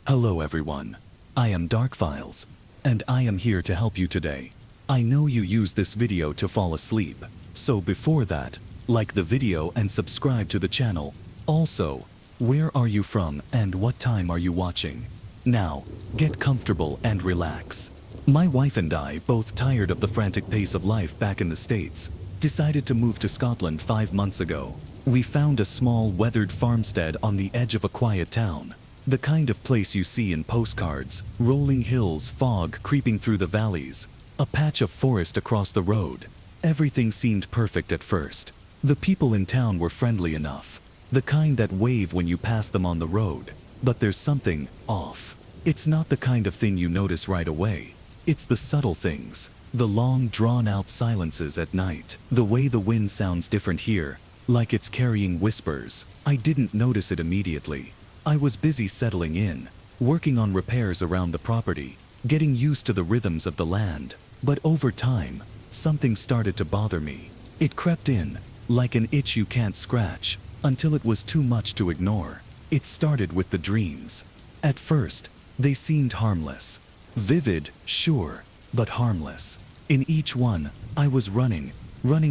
Hello everyone, I am Dark Files, and I am here to help you today. I know you use this video to fall asleep, so before that, like the video and subscribe to the channel. Also, where are you from and what time are you watching? Now, get comfortable and relax. My wife and I, both tired of the frantic pace of life back in the States, decided to move to Scotland 5 months ago. We found a small, weathered farmstead on the edge of a quiet town. The kind of place you see in postcards, rolling hills, fog creeping through the valleys, a patch of forest across the road. Everything seemed perfect at first. The people in town were friendly enough, the kind that wave when you pass them on the road. But there's something off. It's not the kind of thing you notice right away. It's the subtle things, the long drawn-out silences at night, the way the wind sounds different here, like it's carrying whispers. I didn't notice it immediately. I was busy settling in, working on repairs around the property, getting used to the rhythms of the land. But over time, something started to bother me. It crept in, like an itch you can't scratch, until it was too much to ignore. It started with the dreams. At first, they seemed harmless. Vivid, sure, but harmless. In each one, I was running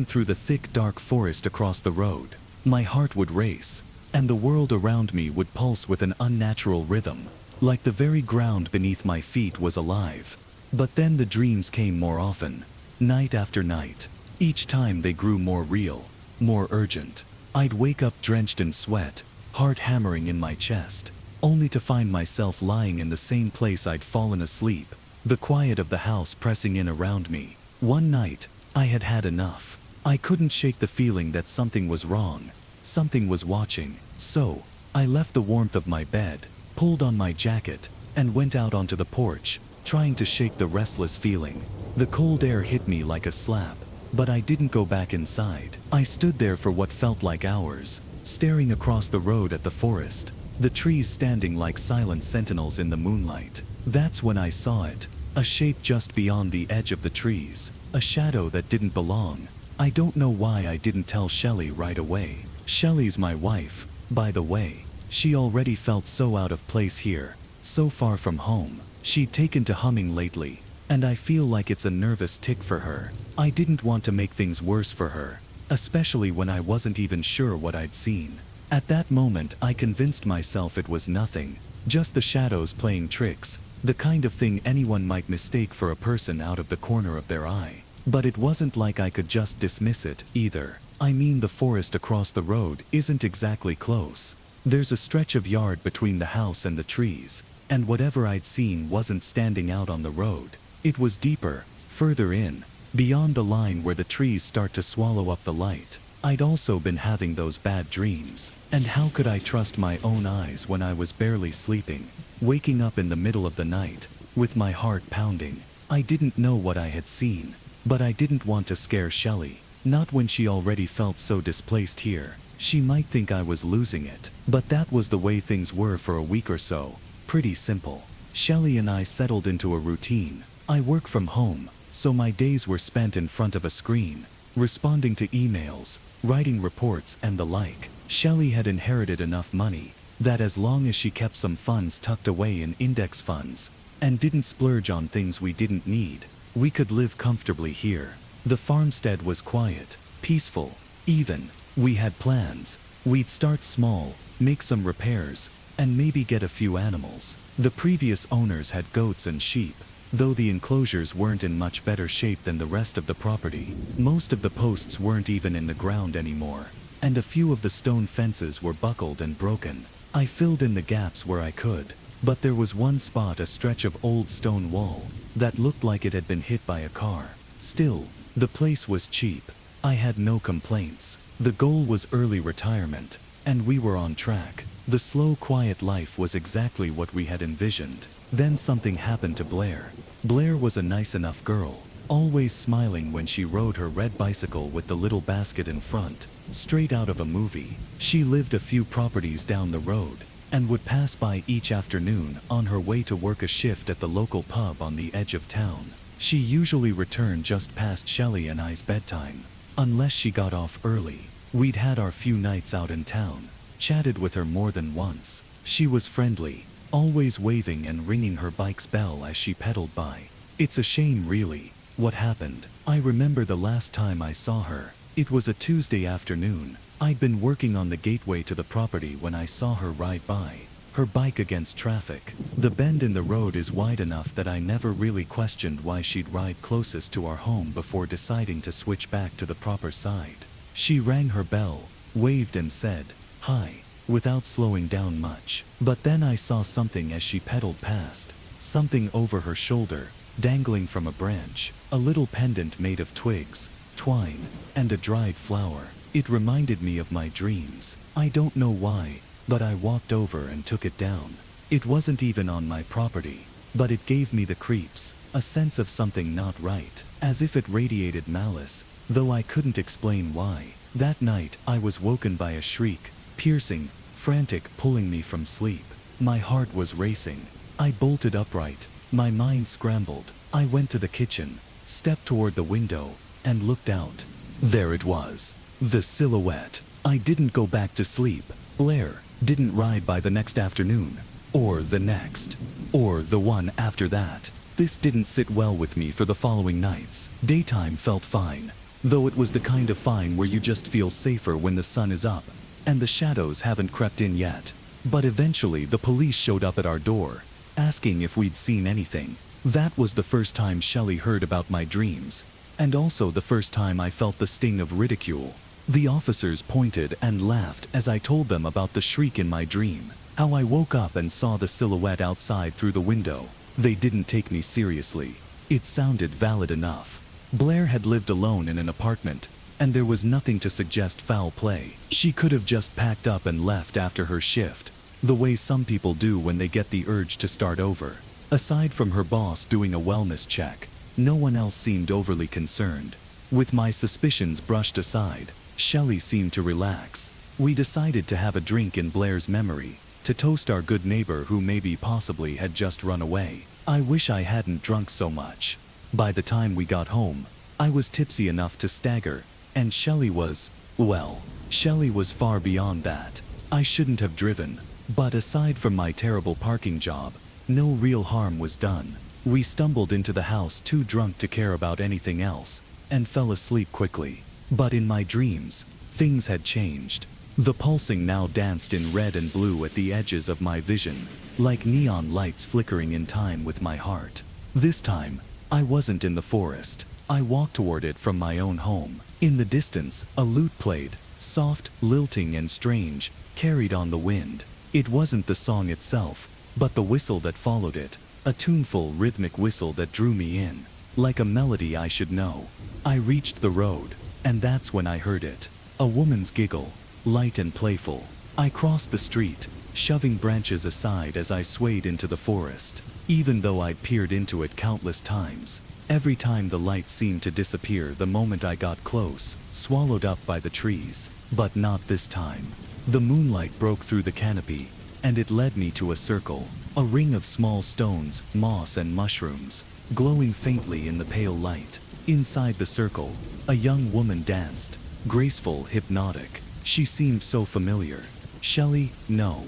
through the thick dark forest across the road. My heart would race, and the world around me would pulse with an unnatural rhythm, like the very ground beneath my feet was alive. But then the dreams came more often, night after night. Each time they grew more real, more urgent. I'd wake up drenched in sweat, heart hammering in my chest, only to find myself lying in the same place I'd fallen asleep, the quiet of the house pressing in around me. One night, I had had enough. I couldn't shake the feeling that something was wrong. Something was watching. So, I left the warmth of my bed, pulled on my jacket, and went out onto the porch, trying to shake the restless feeling. The cold air hit me like a slap, but I didn't go back inside. I stood there for what felt like hours, staring across the road at the forest, the trees standing like silent sentinels in the moonlight. That's when I saw it, a shape just beyond the edge of the trees, a shadow that didn't belong. I don't know why I didn't tell Shelley right away. Shelley's my wife, by the way. She already felt so out of place here, so far from home. She'd taken to humming lately, and I feel like it's a nervous tic for her. I didn't want to make things worse for her, especially when I wasn't even sure what I'd seen. At that moment, I convinced myself it was nothing, just the shadows playing tricks, the kind of thing anyone might mistake for a person out of the corner of their eye. But it wasn't like I could just dismiss it, either. I mean, the forest across the road isn't exactly close. There's a stretch of yard between the house and the trees, and whatever I'd seen wasn't standing out on the road. It was deeper, further in, beyond the line where the trees start to swallow up the light. I'd also been having those bad dreams, and how could I trust my own eyes when I was barely sleeping, waking up in the middle of the night, with my heart pounding? I didn't know what I had seen, but I didn't want to scare Shelley. Not when she already felt so displaced here. She might think I was losing it. But that was the way things were for a week or so. Pretty simple. Shelley and I settled into a routine. I work from home, so my days were spent in front of a screen, responding to emails, writing reports and the like. Shelley had inherited enough money that as long as she kept some funds tucked away in index funds and didn't splurge on things we didn't need, we could live comfortably here. The farmstead was quiet, peaceful, even. We had plans. We'd start small, make some repairs, and maybe get a few animals. The previous owners had goats and sheep, though the enclosures weren't in much better shape than the rest of the property. Most of the posts weren't even in the ground anymore, and a few of the stone fences were buckled and broken. I filled in the gaps where I could, but there was one spot, a stretch of old stone wall, that looked like it had been hit by a car. Still, the place was cheap. I had no complaints. The goal was early retirement, and we were on track. The slow, quiet life was exactly what we had envisioned. Then something happened to Blair. Blair was a nice enough girl, always smiling when she rode her red bicycle with the little basket in front, straight out of a movie. She lived a few properties down the road, and would pass by each afternoon on her way to work a shift at the local pub on the edge of town. She usually returned just past Shelley and I's bedtime, unless she got off early. We'd had our few nights out in town, chatted with her more than once. She was friendly, always waving and ringing her bike's bell as she pedaled by. It's a shame really, what happened. I remember the last time I saw her. It was a Tuesday afternoon. I'd been working on the gateway to the property when I saw her ride by, her bike against traffic. The bend in the road is wide enough that I never really questioned why she'd ride closest to our home before deciding to switch back to the proper side. She rang her bell, waved and said, "Hi," without slowing down much. But then I saw something as she pedaled past, something over her shoulder, dangling from a branch, a little pendant made of twigs, twine, and a dried flower. It reminded me of my dreams. I don't know why, but I walked over and took it down. It wasn't even on my property, but it gave me the creeps, a sense of something not right, as if it radiated malice, though I couldn't explain why. That night, I was woken by a shriek, piercing, frantic, pulling me from sleep. My heart was racing. I bolted upright, my mind scrambled. I went to the kitchen, stepped toward the window, and looked out. There it was, the silhouette. I didn't go back to sleep. Blair didn't ride by the next afternoon, or the next, or the one after that. This didn't sit well with me for the following nights. Daytime felt fine, though it was the kind of fine where you just feel safer when the sun is up, and the shadows haven't crept in yet. But eventually the police showed up at our door, asking if we'd seen anything. That was the first time Shelley heard about my dreams, and also the first time I felt the sting of ridicule. The officers pointed and laughed as I told them about the shriek in my dream, how I woke up and saw the silhouette outside through the window. They didn't take me seriously. It sounded valid enough. Blair had lived alone in an apartment, and there was nothing to suggest foul play. She could have just packed up and left after her shift, the way some people do when they get the urge to start over. Aside from her boss doing a wellness check, no one else seemed overly concerned. With my suspicions brushed aside, Shelley seemed to relax. We decided to have a drink in Blair's memory, to toast our good neighbor who maybe possibly had just run away. I wish I hadn't drunk so much. By the time we got home, I was tipsy enough to stagger, and Shelley was, well, Shelley was far beyond that. I shouldn't have driven, but aside from my terrible parking job, no real harm was done. We stumbled into the house too drunk to care about anything else, and fell asleep quickly. But in my dreams, things had changed. The pulsing now danced in red and blue at the edges of my vision, like neon lights flickering in time with my heart. This time, I wasn't in the forest. I walked toward it from my own home. In the distance, a lute played, soft, lilting and strange, carried on the wind. It wasn't the song itself, but the whistle that followed it, a tuneful, rhythmic whistle that drew me in, like a melody I should know. I reached the road, and that's when I heard it. A woman's giggle, light and playful. I crossed the street, shoving branches aside as I swayed into the forest. Even though I'd peered into it countless times, every time the light seemed to disappear the moment I got close, swallowed up by the trees. But not this time. The moonlight broke through the canopy, and it led me to a circle, a ring of small stones, moss and mushrooms, glowing faintly in the pale light. Inside the circle, a young woman danced, graceful, hypnotic. She seemed so familiar. Shelley? No,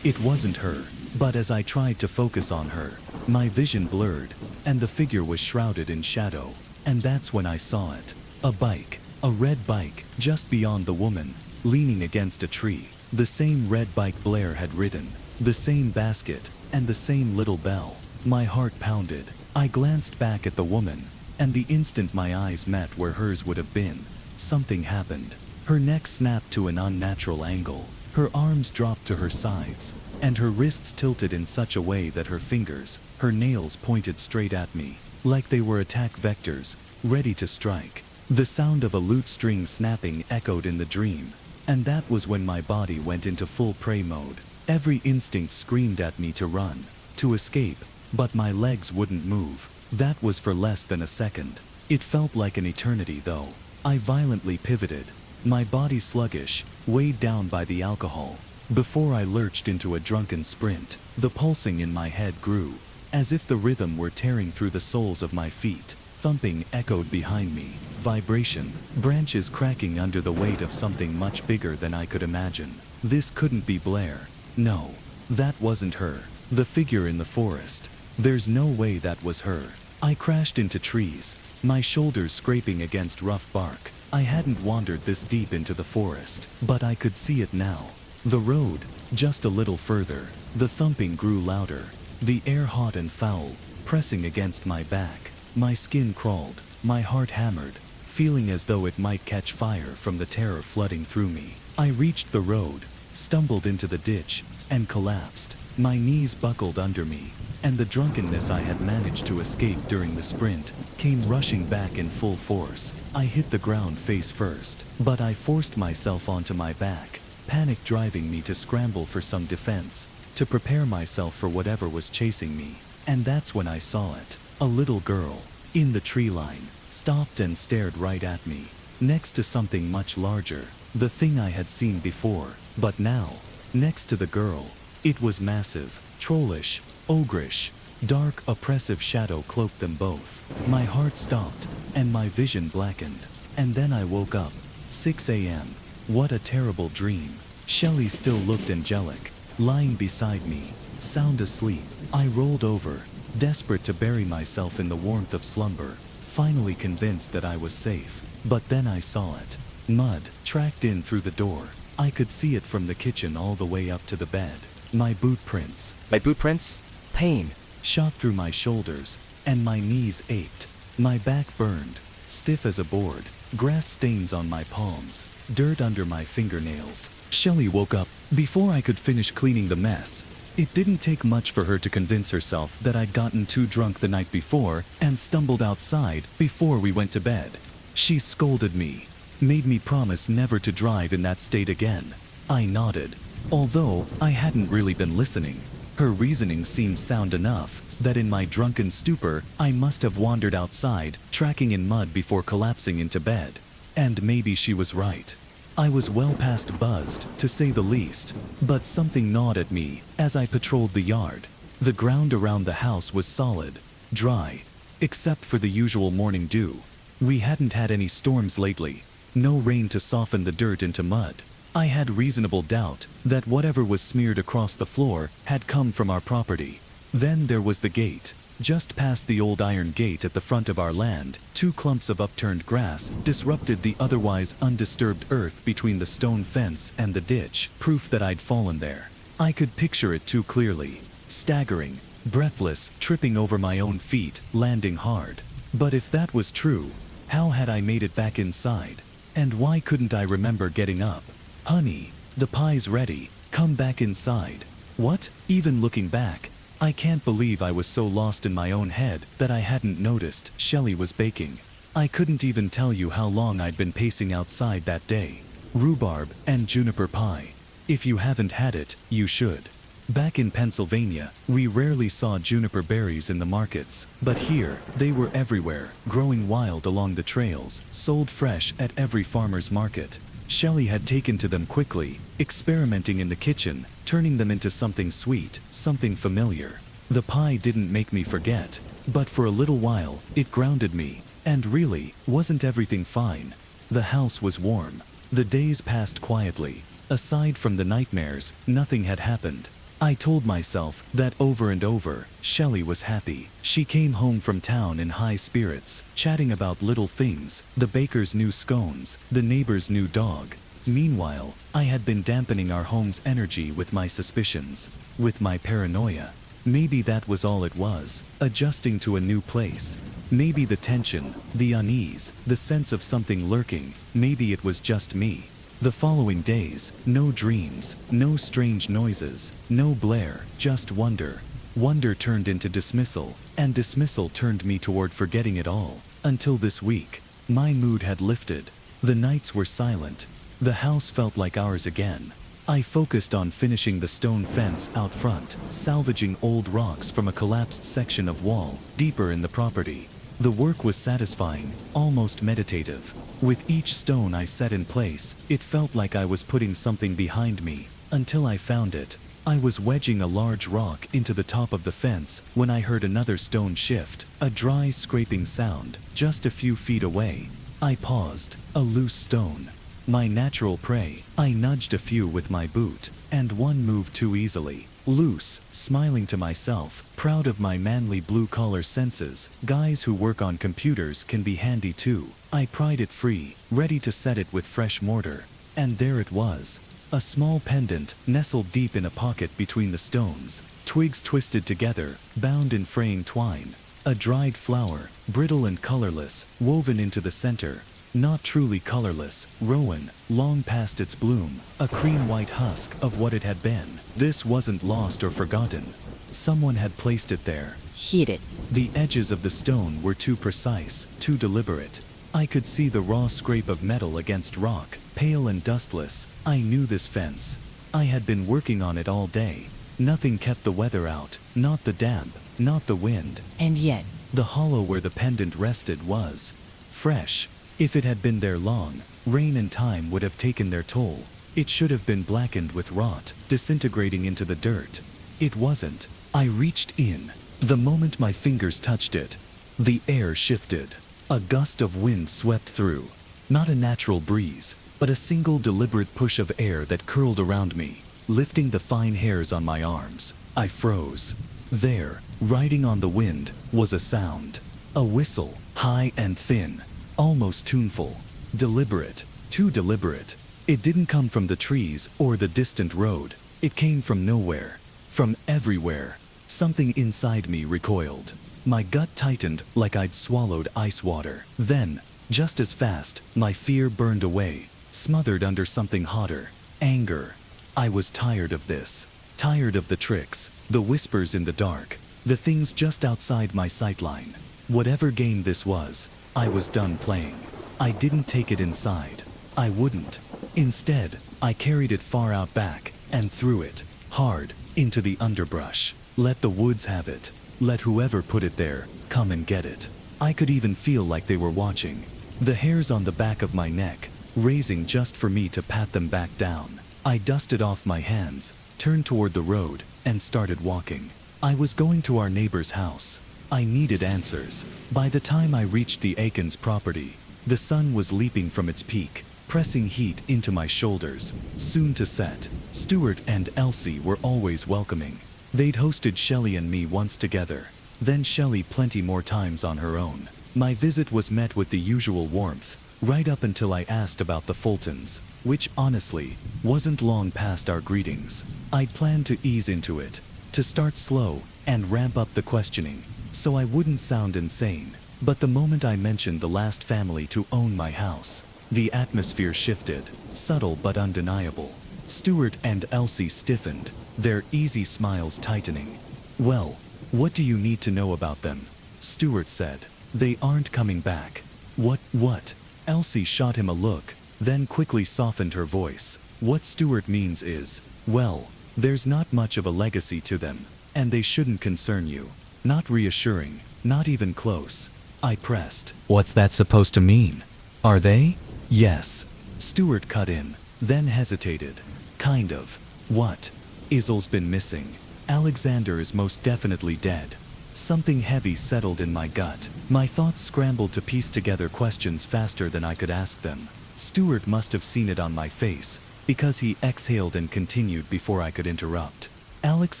it wasn't her. But as I tried to focus on her, my vision blurred, and the figure was shrouded in shadow. And that's when I saw it. A bike, a red bike, just beyond the woman, leaning against a tree. The same red bike Blair had ridden, the same basket, and the same little bell. My heart pounded. I glanced back at the woman, and the instant my eyes met where hers would have been, something happened. Her neck snapped to an unnatural angle. Her arms dropped to her sides, and her wrists tilted in such a way that her fingers, her nails pointed straight at me, like they were attack vectors, ready to strike. The sound of a lute string snapping echoed in the dream, and that was when my body went into full prey mode. Every instinct screamed at me to run, to escape, but my legs wouldn't move. That was for less than a second. It felt like an eternity though. I violently pivoted, my body sluggish, weighed down by the alcohol. Before I lurched into a drunken sprint, the pulsing in my head grew, as if the rhythm were tearing through the soles of my feet. Thumping echoed behind me, vibration, branches cracking under the weight of something much bigger than I could imagine. This couldn't be Blair. No, That wasn't her. The figure in the forest. There's no way that was her. I crashed into trees, my shoulders scraping against rough bark. I hadn't wandered this deep into the forest, but I could see it now. The road, just a little further. The thumping grew louder, the air hot and foul, pressing against my back. My skin crawled, my heart hammered, feeling as though it might catch fire from the terror flooding through me. I reached the road, stumbled into the ditch, and collapsed. My knees buckled under me, and the drunkenness I had managed to escape during the sprint came rushing back in full force. I hit the ground face first, but I forced myself onto my back, panic driving me to scramble for some defense, to prepare myself for whatever was chasing me. And that's when I saw it. A little girl, in the tree line, stopped and stared right at me, next to something much larger, the thing I had seen before, but now, next to the girl, it was massive, trollish, ogreish. Dark, oppressive shadow cloaked them both. My heart stopped, and my vision blackened. And then I woke up. 6 a.m. What a terrible dream. Shelley still looked angelic, lying beside me, sound asleep. I rolled over, desperate to bury myself in the warmth of slumber, finally convinced that I was safe. But then I saw it. Mud tracked in through the door. I could see it from the kitchen all the way up to the bed. My boot prints. My boot prints? Pain. Shot through my shoulders, and my knees ached. My back burned, stiff as a board. Grass stains on my palms, dirt under my fingernails. Shelley woke up before I could finish cleaning the mess. It didn't take much for her to convince herself that I'd gotten too drunk the night before and stumbled outside before we went to bed. She scolded me, made me promise never to drive in that state again. I nodded, although I hadn't really been listening. Her reasoning seemed sound enough, that in my drunken stupor, I must have wandered outside, tracking in mud before collapsing into bed. And maybe she was right. I was well past buzzed, to say the least, but something gnawed at me as I patrolled the yard. The ground around the house was solid, dry, except for the usual morning dew. We hadn't had any storms lately, no rain to soften the dirt into mud. I had reasonable doubt that whatever was smeared across the floor had come from our property. Then there was the gate. Just past the old iron gate at the front of our land, 2 clumps of upturned grass disrupted the otherwise undisturbed earth between the stone fence and the ditch, proof that I'd fallen there. I could picture it too clearly, staggering, breathless, tripping over my own feet, landing hard. But if that was true, how had I made it back inside? And why couldn't I remember getting up? Honey, the pie's ready, come back inside. What? Even looking back, I can't believe I was so lost in my own head that I hadn't noticed Shelley was baking. I couldn't even tell you how long I'd been pacing outside that day. Rhubarb and juniper pie. If you haven't had it, you should. Back in Pennsylvania, we rarely saw juniper berries in the markets, but here, they were everywhere, growing wild along the trails, sold fresh at every farmer's market. Shelley had taken to them quickly, experimenting in the kitchen, turning them into something sweet, something familiar. The pie didn't make me forget, but for a little while, it grounded me. And really, wasn't everything fine? The house was warm. The days passed quietly. Aside from the nightmares, nothing had happened. I told myself that over and over. Shelley was happy. She came home from town in high spirits, chatting about little things, the baker's new scones, the neighbor's new dog. Meanwhile, I had been dampening our home's energy with my suspicions, with my paranoia. Maybe that was all it was, adjusting to a new place. Maybe the tension, the unease, the sense of something lurking, maybe it was just me. The following days, no dreams, no strange noises, no blare, just wonder. Wonder turned into dismissal, and dismissal turned me toward forgetting it all. Until this week, my mood had lifted. The nights were silent. The house felt like ours again. I focused on finishing the stone fence out front, salvaging old rocks from a collapsed section of wall deeper in the property. The work was satisfying, almost meditative. With each stone I set in place, it felt like I was putting something behind me, until I found it. I was wedging a large rock into the top of the fence when I heard another stone shift, a dry scraping sound, just a few feet away. I paused, a loose stone. My natural prey. I nudged a few with my boot, and one moved too easily. Loose, smiling to myself, proud of my manly blue-collar senses. Guys who work on computers can be handy too. I pried it free, ready to set it with fresh mortar. And there it was. A small pendant, nestled deep in a pocket between the stones. Twigs twisted together, bound in fraying twine. A dried flower, brittle and colorless, woven into the center. Not truly colorless, rowan, long past its bloom, a cream-white husk of what it had been. This wasn't lost or forgotten. Someone had placed it there. Heat it. The edges of the stone were too precise, too deliberate. I could see the raw scrape of metal against rock, pale and dustless. I knew this fence. I had been working on it all day. Nothing kept the weather out, not the damp, not the wind. And yet, The hollow where the pendant rested was fresh. If it had been there long, rain and time would have taken their toll. It should have been blackened with rot, disintegrating into the dirt. It wasn't. I reached in. The moment my fingers touched it, the air shifted. A gust of wind swept through. Not a natural breeze, but a single deliberate push of air that curled around me, lifting the fine hairs on my arms. I froze. There, riding on the wind, was a sound. A whistle, high and thin. Almost tuneful, deliberate, too deliberate. It didn't come from the trees or the distant road. It came from nowhere, from everywhere. Something inside me recoiled. My gut tightened like I'd swallowed ice water. Then, just as fast, my fear burned away, smothered under something hotter. Anger. I was tired of this. Tired of the tricks, the whispers in the dark, the things just outside my sightline. Whatever game this was, I was done playing. I didn't take it inside. I wouldn't. Instead, I carried it far out back and threw it, hard, into the underbrush. Let the woods have it. Let whoever put it there, come and get it. I could even feel like they were watching. The hairs on the back of my neck, raising just for me to pat them back down. I dusted off my hands, turned toward the road, and started walking. I was going to our neighbor's house. I needed answers. By the time I reached the Aikens property, the sun was leaping from its peak, pressing heat into my shoulders, soon to set. Stuart and Elsie were always welcoming. They'd hosted Shelley and me once together, then Shelley plenty more times on her own. My visit was met with the usual warmth, right up until I asked about the Fultons, which honestly, wasn't long past our greetings. I'd planned to ease into it, to start slow and ramp up the questioning, so I wouldn't sound insane. But the moment I mentioned the last family to own my house, the atmosphere shifted, subtle but undeniable. Stuart and Elsie stiffened, their easy smiles tightening. "Well, what do you need to know about them?" Stuart said. "They aren't coming back." What? Elsie shot him a look, then quickly softened her voice. "What Stuart means is, well, there's not much of a legacy to them, and they shouldn't concern you." Not reassuring, not even close. I pressed. "What's that supposed to mean? Are they?" "Yes." Stuart cut in, then hesitated. "Kind of." "What?" "Isol's been missing. Alexander is most definitely dead." Something heavy settled in my gut. My thoughts scrambled to piece together questions faster than I could ask them. Stuart must have seen it on my face, because he exhaled and continued before I could interrupt. Alex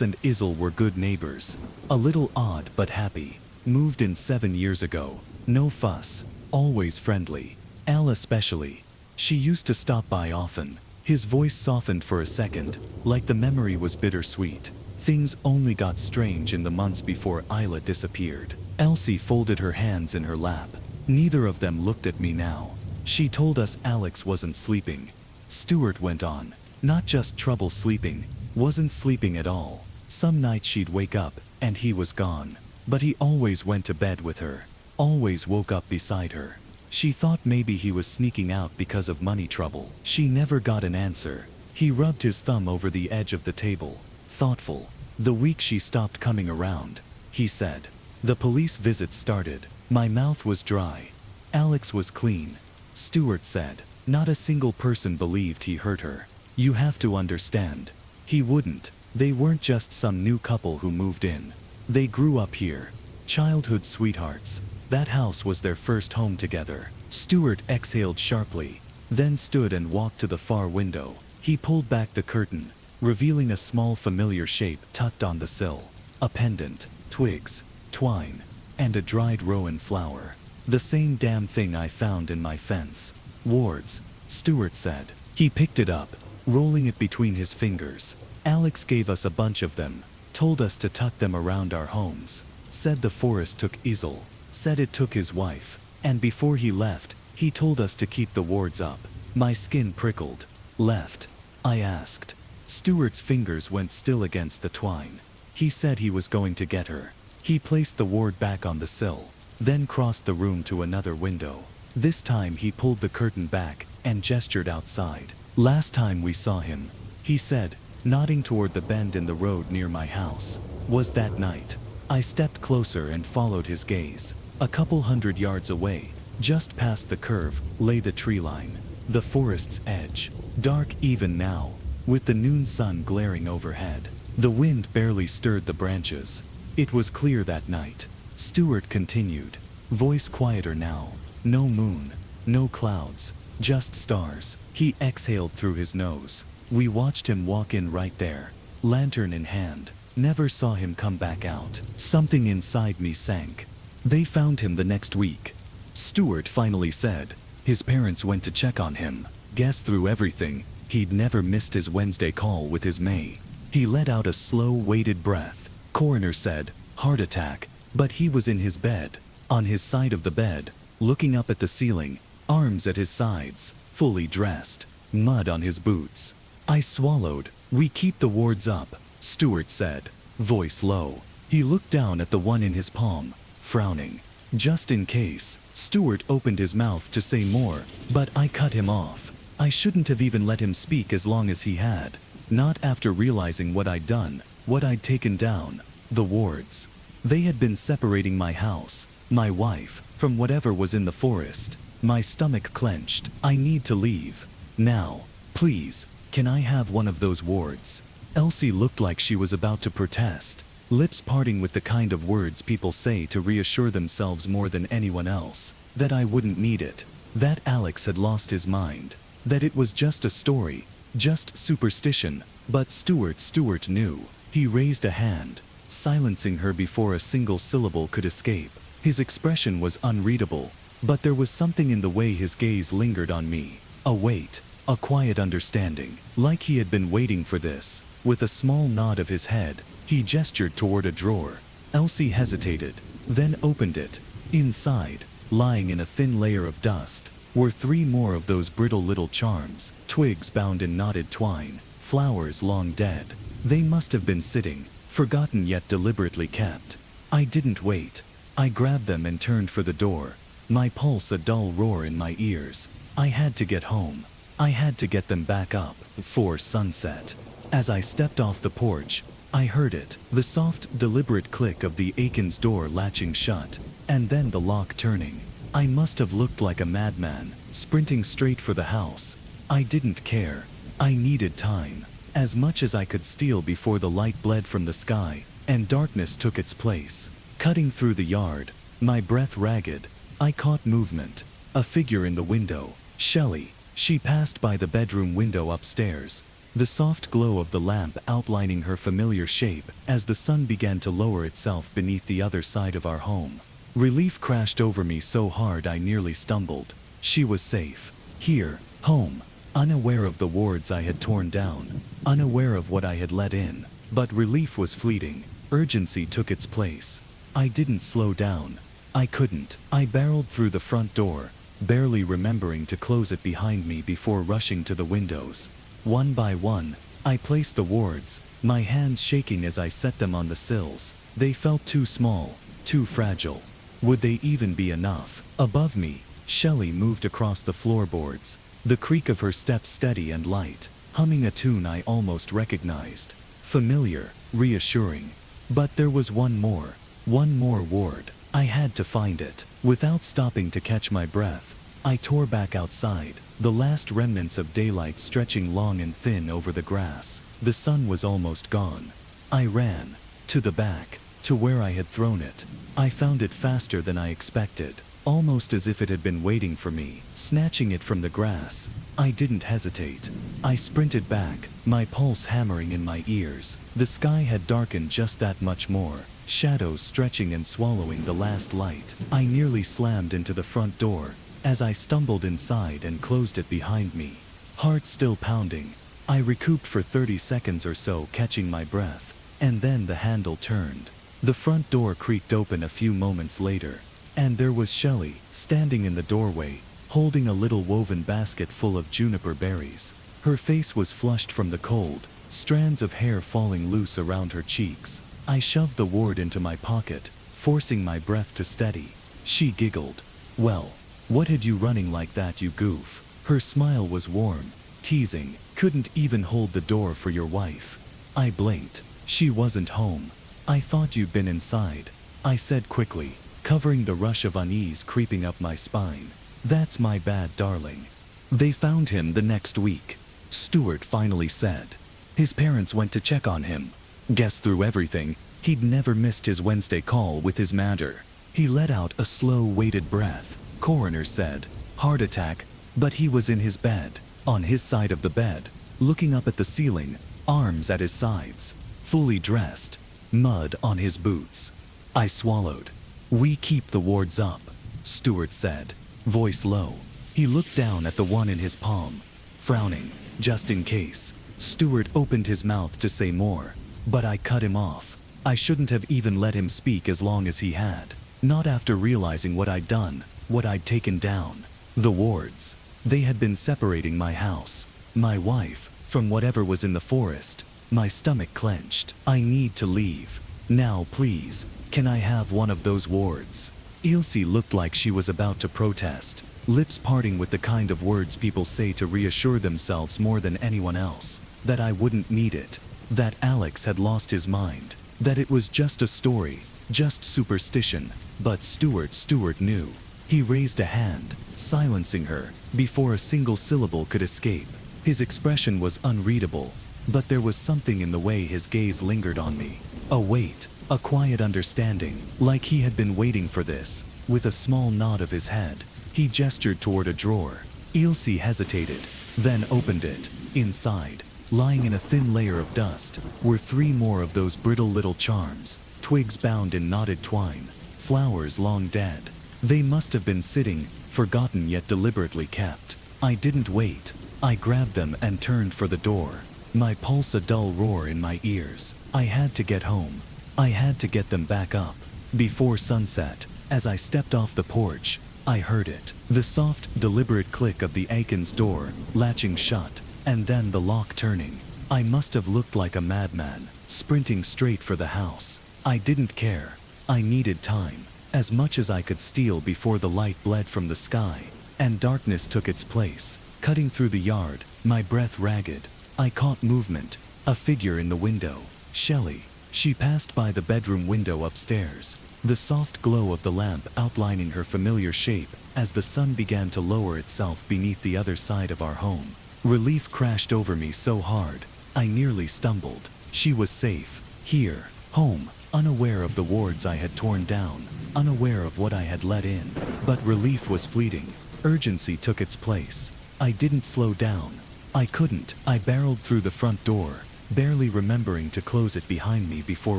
and Isol were good neighbors. A little odd but happy. Moved in 7 years ago. No fuss. Always friendly. Al especially. She used to stop by often. His voice softened for a second, like the memory was bittersweet. Things only got strange in the months before Isla disappeared. Elsie folded her hands in her lap. Neither of them looked at me now. She told us Alex wasn't sleeping. Stuart went on. Not just trouble sleeping. Wasn't sleeping at all. Some nights she'd wake up, and he was gone. But he always went to bed with her. Always woke up beside her. She thought maybe he was sneaking out because of money trouble. She never got an answer. He rubbed his thumb over the edge of the table. Thoughtful. "The week she stopped coming around," he said. "The police visits started. My mouth was dry. Alex was clean." Stuart said. "Not a single person believed he hurt her. You have to understand. He wouldn't. They weren't just some new couple who moved in. They grew up here. Childhood sweethearts. That house was their first home together." Stuart exhaled sharply, then stood and walked to the far window. He pulled back the curtain, revealing a small familiar shape tucked on the sill. A pendant, twigs, twine, and a dried rowan flower. The same damn thing I found in my fence. Wards, Stuart said. He picked it up, rolling it between his fingers. Alex gave us a bunch of them, told us to tuck them around our homes. Said the forest took Isel, said it took his wife, and before he left, he told us to keep the wards up. My skin prickled. Left? I asked. Stuart's fingers went still against the twine. He said he was going to get her. He placed the ward back on the sill, then crossed the room to another window. This time he pulled the curtain back and gestured outside. Last time we saw him, he said, nodding toward the bend in the road near my house, was that night. I stepped closer and followed his gaze. A couple 100 yards away, just past the curve, lay the tree line. The forest's edge, dark even now, with the noon sun glaring overhead. The wind barely stirred the branches. It was clear that night. Stuart continued, voice quieter now. No moon, no clouds, just stars. He exhaled through his nose. We watched him walk in right there, lantern in hand. Never saw him come back out. Something inside me sank. They found him the next week. Stuart finally said. His parents went to check on him. Guess through everything, he'd never missed his Wednesday call with his May. He let out a slow, weighted breath. Coroner said, heart attack, but he was in his bed, on his side of the bed, looking up at the ceiling, arms at his sides, fully dressed, mud on his boots. I swallowed. We keep the wards up, Stuart said, voice low. He looked down at the one in his palm, frowning. Just in case. Stuart opened his mouth to say more, but I cut him off. I shouldn't have even let him speak as long as he had. Not after realizing what I'd done, what I'd taken down. The wards. They had been separating my house, my wife, from whatever was in the forest. My stomach clenched. I need to leave. Now. Please, can I have one of those wards? Elsie looked like she was about to protest, lips parting with the kind of words people say to reassure themselves more than anyone else, that I wouldn't need it, that Alex had lost his mind, that it was just a story, just superstition. But Stuart knew. He raised a hand, silencing her before a single syllable could escape. His expression was unreadable, but there was something in the way his gaze lingered on me. A weight, a quiet understanding, like he had been waiting for this. With a small nod of his head, he gestured toward a drawer. Elsie hesitated, then opened it. Inside, lying in a thin layer of dust, were 3 more of those brittle little charms, twigs bound in knotted twine, flowers long dead. They must have been sitting, forgotten yet deliberately kept. I didn't wait. I grabbed them and turned for the door, my pulse a dull roar in my ears. I had to get home. I had to get them back up before sunset. As I stepped off the porch, I heard it, the soft, deliberate click of the Aiken's door latching shut, and then the lock turning. I must have looked like a madman, sprinting straight for the house. I didn't care. I needed time, as much as I could steal before the light bled from the sky, and darkness took its place. Cutting through the yard, my breath ragged, I caught movement. A figure in the window. Shelley. She passed by the bedroom window upstairs, the soft glow of the lamp outlining her familiar shape as the sun began to lower itself beneath the other side of our home. Relief crashed over me so hard I nearly stumbled. She was safe. Here, home, unaware of the wards I had torn down, unaware of what I had let in. But relief was fleeting. Urgency took its place. I didn't slow down. I couldn't. I barreled through the front door, barely remembering to close it behind me before rushing to the windows. One by one, I placed the wards, my hands shaking as I set them on the sills. They felt too small, too fragile. Would they even be enough? Above me, Shelley moved across the floorboards, the creak of her steps steady and light, humming a tune I almost recognized. Familiar, reassuring. But there was one more ward. I had to find it. Without stopping to catch my breath, I tore back outside, the last remnants of daylight stretching long and thin over the grass. The sun was almost gone. I ran, to the back, to where I had thrown it. I found it faster than I expected, almost as if it had been waiting for me. Snatching it from the grass, I didn't hesitate. I sprinted back, my pulse hammering in my ears. The sky had darkened just that much more, shadows stretching and swallowing the last light. I nearly slammed into the front door as I stumbled inside and closed it behind me. Heart still pounding, I recouped for 30 seconds or so, catching my breath, and then the handle turned. The front door creaked open a few moments later, and there was Shelley, standing in the doorway, holding a little woven basket full of juniper berries. Her face was flushed from the cold, strands of hair falling loose around her cheeks. I shoved the ward into my pocket, forcing my breath to steady. She giggled. "Well, what had you running like that, you goof?" Her smile was warm, teasing. "Couldn't even hold the door for your wife." I blinked. She wasn't home. "I thought you'd been inside," I said quickly, covering the rush of unease creeping up my spine. "That's my bad, darling." "They found him the next week," Stuart finally said. "His parents went to check on him. Guess through everything, he'd never missed his Wednesday call with his mater." He let out a slow, weighted breath. "Coroner said heart attack, but he was in his bed, on his side of the bed, looking up at the ceiling, arms at his sides, fully dressed, mud on his boots." I swallowed. "We keep the wards up," Stuart said, voice low. He looked down at the one in his palm, frowning. "Just in case." Stuart opened his mouth to say more, but I cut him off. I shouldn't have even let him speak as long as he had. Not after realizing what I'd done, what I'd taken down. The wards. They had been separating my house, my wife, from whatever was in the forest. My stomach clenched. "I need to leave. Now, please. Can I have one of those wards?" Ilse looked like she was about to protest, lips parting with the kind of words people say to reassure themselves more than anyone else, that I wouldn't need it, that Alex had lost his mind, that it was just a story, just superstition. But Stuart knew. He raised a hand, silencing her, before a single syllable could escape. His expression was unreadable, but there was something in the way his gaze lingered on me. A weight, a quiet understanding, like he had been waiting for this. With a small nod of his head, he gestured toward a drawer. Ilse hesitated, then opened it. Inside, lying in a thin layer of dust, were 3 more of those brittle little charms, twigs bound in knotted twine, flowers long dead. They must have been sitting, forgotten yet deliberately kept. I didn't wait. I grabbed them and turned for the door, my pulse a dull roar in my ears. I had to get home. I had to get them back up. Before sunset, as I stepped off the porch, I heard it. The soft, deliberate click of the Aiken's door, latching shut, and then the lock turning. I must have looked like a madman, sprinting straight for the house. I didn't care. I needed time, as much as I could steal before the light bled from the sky, and darkness took its place. Cutting through the yard, my breath ragged, I caught movement, a figure in the window. Shelley. She passed by the bedroom window upstairs, the soft glow of the lamp outlining her familiar shape as the sun began to lower itself beneath the other side of our home. Relief crashed over me so hard, I nearly stumbled. She was safe, here, home, unaware of the wards I had torn down, unaware of what I had let in. But relief was fleeting. Urgency took its place. I didn't slow down. I couldn't. I barreled through the front door, barely remembering to close it behind me before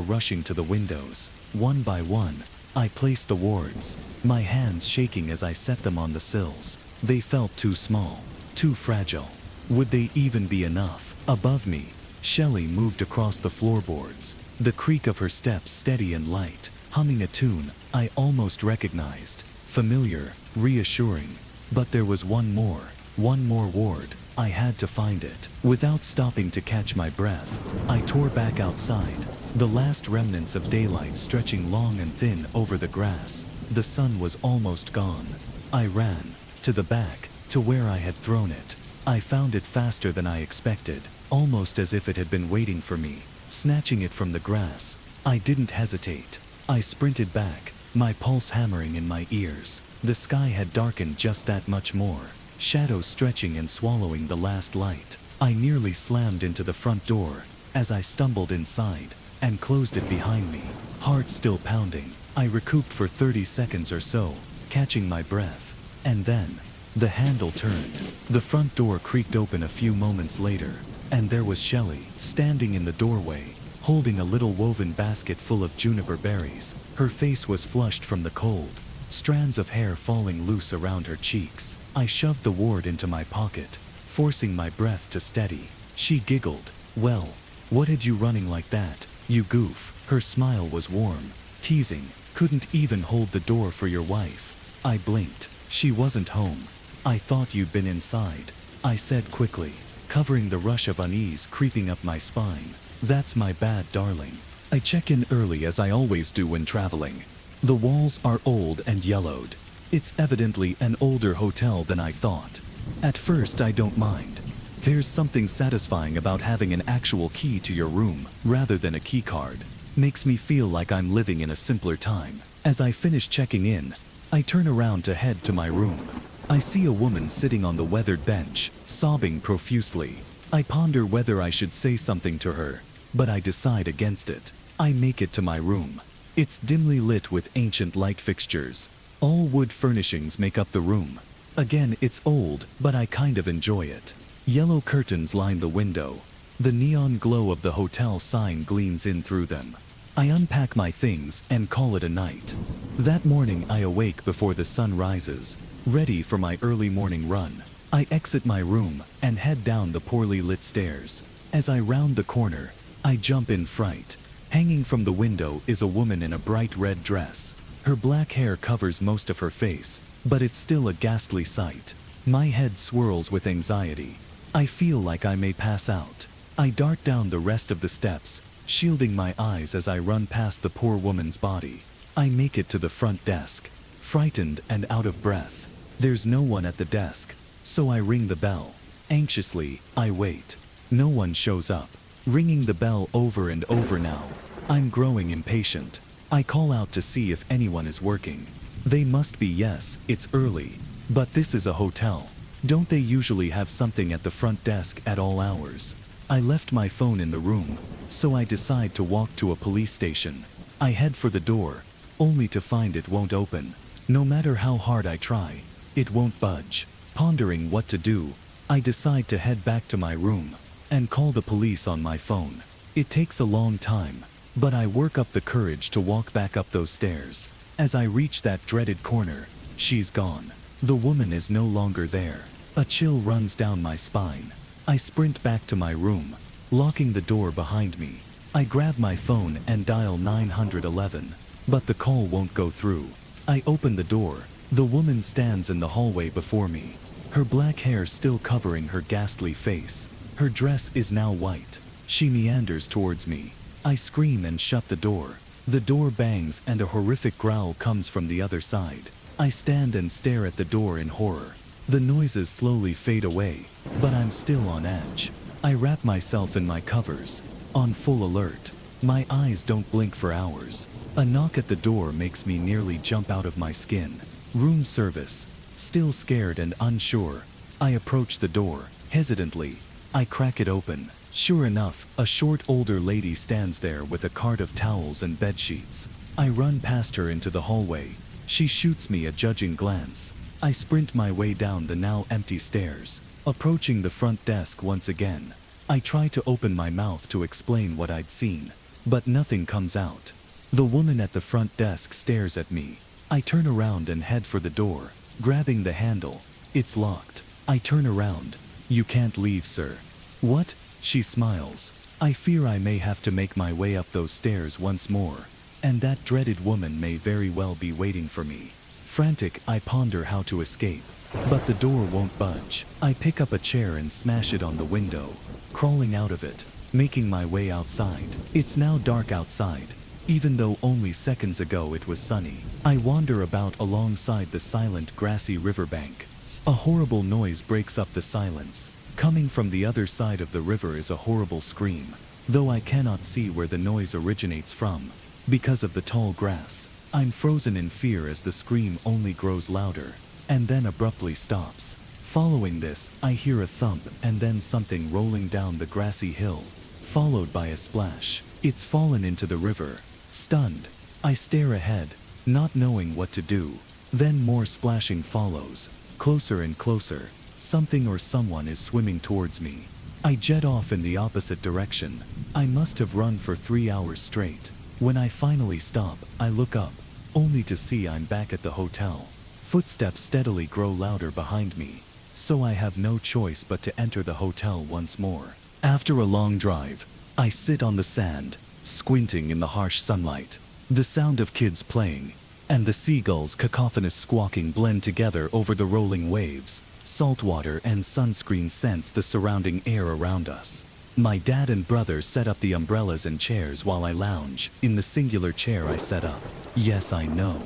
rushing to the windows. One by one, I placed the wards, my hands shaking as I set them on the sills. They felt too small, too fragile. Would they even be enough? Above me, Shelley moved across the floorboards, the creak of her steps steady and light, humming a tune I almost recognized. Familiar, reassuring. But there was one more ward. I had to find it. Without stopping to catch my breath, I tore back outside, the last remnants of daylight stretching long and thin over the grass. The sun was almost gone. I ran, to the back, to where I had thrown it. I found it faster than I expected, almost as if it had been waiting for me. Snatching it from the grass, I didn't hesitate. I sprinted back, my pulse hammering in my ears. The sky had darkened just that much more, shadows stretching and swallowing the last light. I nearly slammed into the front door as I stumbled inside and closed it behind me, heart still pounding. I recouped for 30 seconds or so, catching my breath, and then The handle turned. The front door creaked open a few moments later, and there was Shelley, standing in the doorway, holding a little woven basket full of juniper berries. Her face was flushed from the cold, strands of hair falling loose around her cheeks. I shoved the ward into my pocket, forcing my breath to steady. She giggled. "Well, what had you running like that, you goof?" Her smile was warm, teasing. "Couldn't even hold the door for your wife." I blinked. "She wasn't home. I thought you'd been inside," I said quickly, covering the rush of unease creeping up my spine. "That's my bad, darling. I check in early as I always do when traveling. The walls are old and yellowed. It's evidently an older hotel than I thought. At first I don't mind. There's something satisfying about having an actual key to your room rather than a key card. Makes me feel like I'm living in a simpler time." As I finish checking in, I turn around to head to my room. I see a woman sitting on the weathered bench, sobbing profusely. I ponder whether I should say something to her, but I decide against it. I make it to my room. It's dimly lit with ancient light fixtures. All wood furnishings make up the room. Again, it's old, but I kind of enjoy it. Yellow curtains line the window. The neon glow of the hotel sign gleams in through them. I unpack my things and call it a night. That morning I awake before the sun rises, ready for my early morning run. I exit my room and head down the poorly lit stairs. As I round the corner, I jump in fright. Hanging from the window is a woman in a bright red dress. Her black hair covers most of her face, but it's still a ghastly sight. My head swirls with anxiety. I feel like I may pass out. I dart down the rest of the steps, shielding my eyes as I run past the poor woman's body. I make it to the front desk, frightened and out of breath. There's no one at the desk, so I ring the bell. Anxiously, I wait. No one shows up. Ringing the bell over and over now. I'm growing impatient. I call out to see if anyone is working. They must be. Yes, it's early, but this is a hotel. Don't they usually have something at the front desk at all hours? I left my phone in the room, so I decide to walk to a police station. I head for the door, only to find it won't open. No matter how hard I try, it won't budge. Pondering what to do, I decide to head back to my room and call the police on my phone. It takes a long time, but I work up the courage to walk back up those stairs. As I reach that dreaded corner, she's gone. The woman is no longer there. A chill runs down my spine. I sprint back to my room, locking the door behind me. I grab my phone and dial 911, but the call won't go through. I open the door. The woman stands in the hallway before me, her black hair still covering her ghastly face. Her dress is now white. She meanders towards me. I scream and shut the door. The door bangs and a horrific growl comes from the other side. I stand and stare at the door in horror. The noises slowly fade away, but I'm still on edge. I wrap myself in my covers, on full alert. My eyes don't blink for hours. A knock at the door makes me nearly jump out of my skin. Room service. Still scared and unsure, I approach the door. Hesitantly, I crack it open. Sure enough, a short older lady stands there with a cart of towels and bedsheets. I run past her into the hallway. She shoots me a judging glance. I sprint my way down the now empty stairs, approaching the front desk once again. I try to open my mouth to explain what I'd seen, but nothing comes out. The woman at the front desk stares at me. I turn around and head for the door, grabbing the handle. It's locked. I turn around. "You can't leave, sir." "What?" She smiles. I fear I may have to make my way up those stairs once more, and that dreaded woman may very well be waiting for me. Frantic, I ponder how to escape, but the door won't budge. I pick up a chair and smash it on the window, crawling out of it, making my way outside. It's now dark outside, even though only seconds ago it was sunny. I wander about alongside the silent grassy riverbank. A horrible noise breaks up the silence. Coming from the other side of the river is a horrible scream, though I cannot see where the noise originates from, because of the tall grass. I'm frozen in fear as the scream only grows louder, and then abruptly stops. Following this, I hear a thump and then something rolling down the grassy hill, followed by a splash. It's fallen into the river. Stunned, I stare ahead, not knowing what to do. Then more splashing follows. Closer and closer. Something or someone is swimming towards me. I jet off in the opposite direction. I must have run for 3 hours straight. When I finally stop, I look up, only to see I'm back at the hotel. Footsteps steadily grow louder behind me, so I have no choice but to enter the hotel once more. After a long drive, I sit on the sand, squinting in the harsh sunlight. The sound of kids playing and the seagulls' cacophonous squawking blend together over the rolling waves. Salt water and sunscreen scents the surrounding air around us. My dad and brother set up the umbrellas and chairs while I lounge in the singular chair I set up. Yes, I know.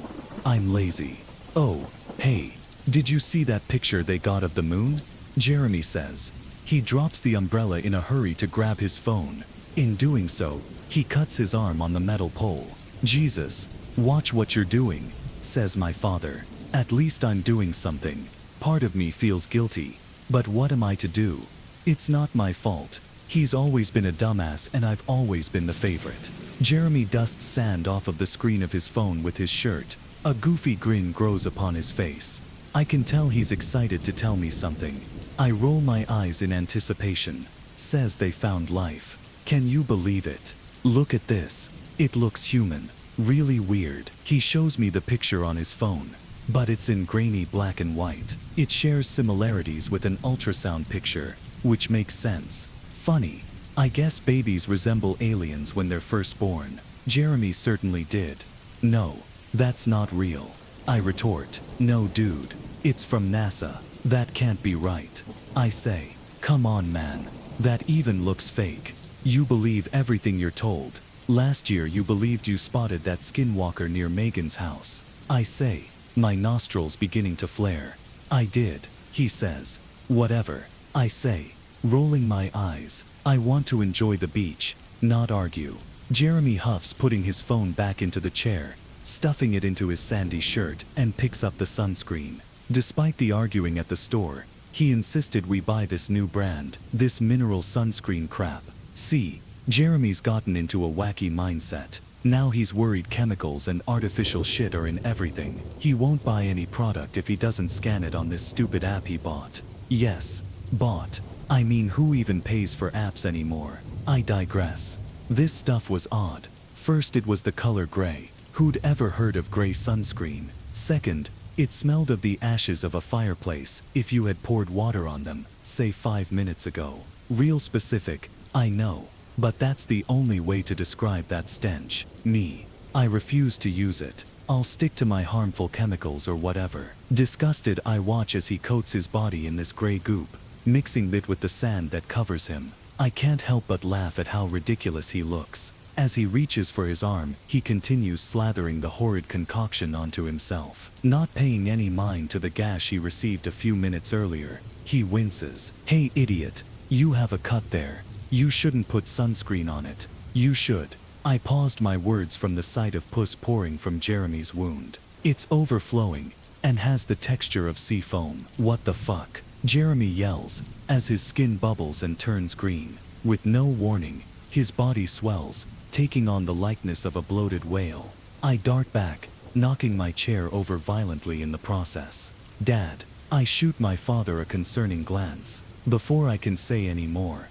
I'm lazy. Oh, hey, did you see that picture they got of the moon? Jeremy says. He drops the umbrella in a hurry to grab his phone. In doing so, he cuts his arm on the metal pole. Jesus, watch what you're doing, says my father. At least I'm doing something. Part of me feels guilty, but what am I to do? It's not my fault. He's always been a dumbass and I've always been the favorite. Jeremy dusts sand off of the screen of his phone with his shirt. A goofy grin grows upon his face. I can tell he's excited to tell me something. I roll my eyes in anticipation. Says they found life. Can you believe it? Look at this. It looks human. Really weird. He shows me the picture on his phone, but it's in grainy black and white. It shares similarities with an ultrasound picture, which makes sense. Funny. I guess babies resemble aliens when they're first born. Jeremy certainly did. No, that's not real. I retort. No dude. It's from NASA. That can't be right. I say, come on man. That even looks fake. You believe everything you're told. Last year you believed you spotted that skinwalker near Megan's house. I say, my nostrils beginning to flare. I did, he says. Whatever, I say, rolling my eyes. I want to enjoy the beach, not argue. Jeremy huffs, putting his phone back into the chair, stuffing it into his sandy shirt, and picks up the sunscreen. Despite the arguing at the store, he insisted we buy this new brand, this mineral sunscreen crap. See, Jeremy's gotten into a wacky mindset. Now he's worried chemicals and artificial shit are in everything. He won't buy any product if he doesn't scan it on this stupid app he bought. Yes, bought. I mean, who even pays for apps anymore? I digress. This stuff was odd. First, it was the color gray. Who'd ever heard of gray sunscreen? Second, it smelled of the ashes of a fireplace if you had poured water on them, say 5 minutes ago. Real specific, I know, but that's the only way to describe that stench. Me. I refuse to use it. I'll stick to my harmful chemicals or whatever. Disgusted, I watch as he coats his body in this gray goop, mixing it with the sand that covers him. I can't help but laugh at how ridiculous he looks. As he reaches for his arm, he continues slathering the horrid concoction onto himself. Not paying any mind to the gash he received a few minutes earlier, he winces. Hey idiot, you have a cut there. You shouldn't put sunscreen on it. You should. I paused, my words from the sight of pus pouring from Jeremy's wound. It's overflowing, and has the texture of sea foam. What the fuck? Jeremy yells, as his skin bubbles and turns green. With no warning, his body swells, taking on the likeness of a bloated whale. I dart back, knocking my chair over violently in the process. Dad, I shoot my father a concerning glance. Before I can say any more,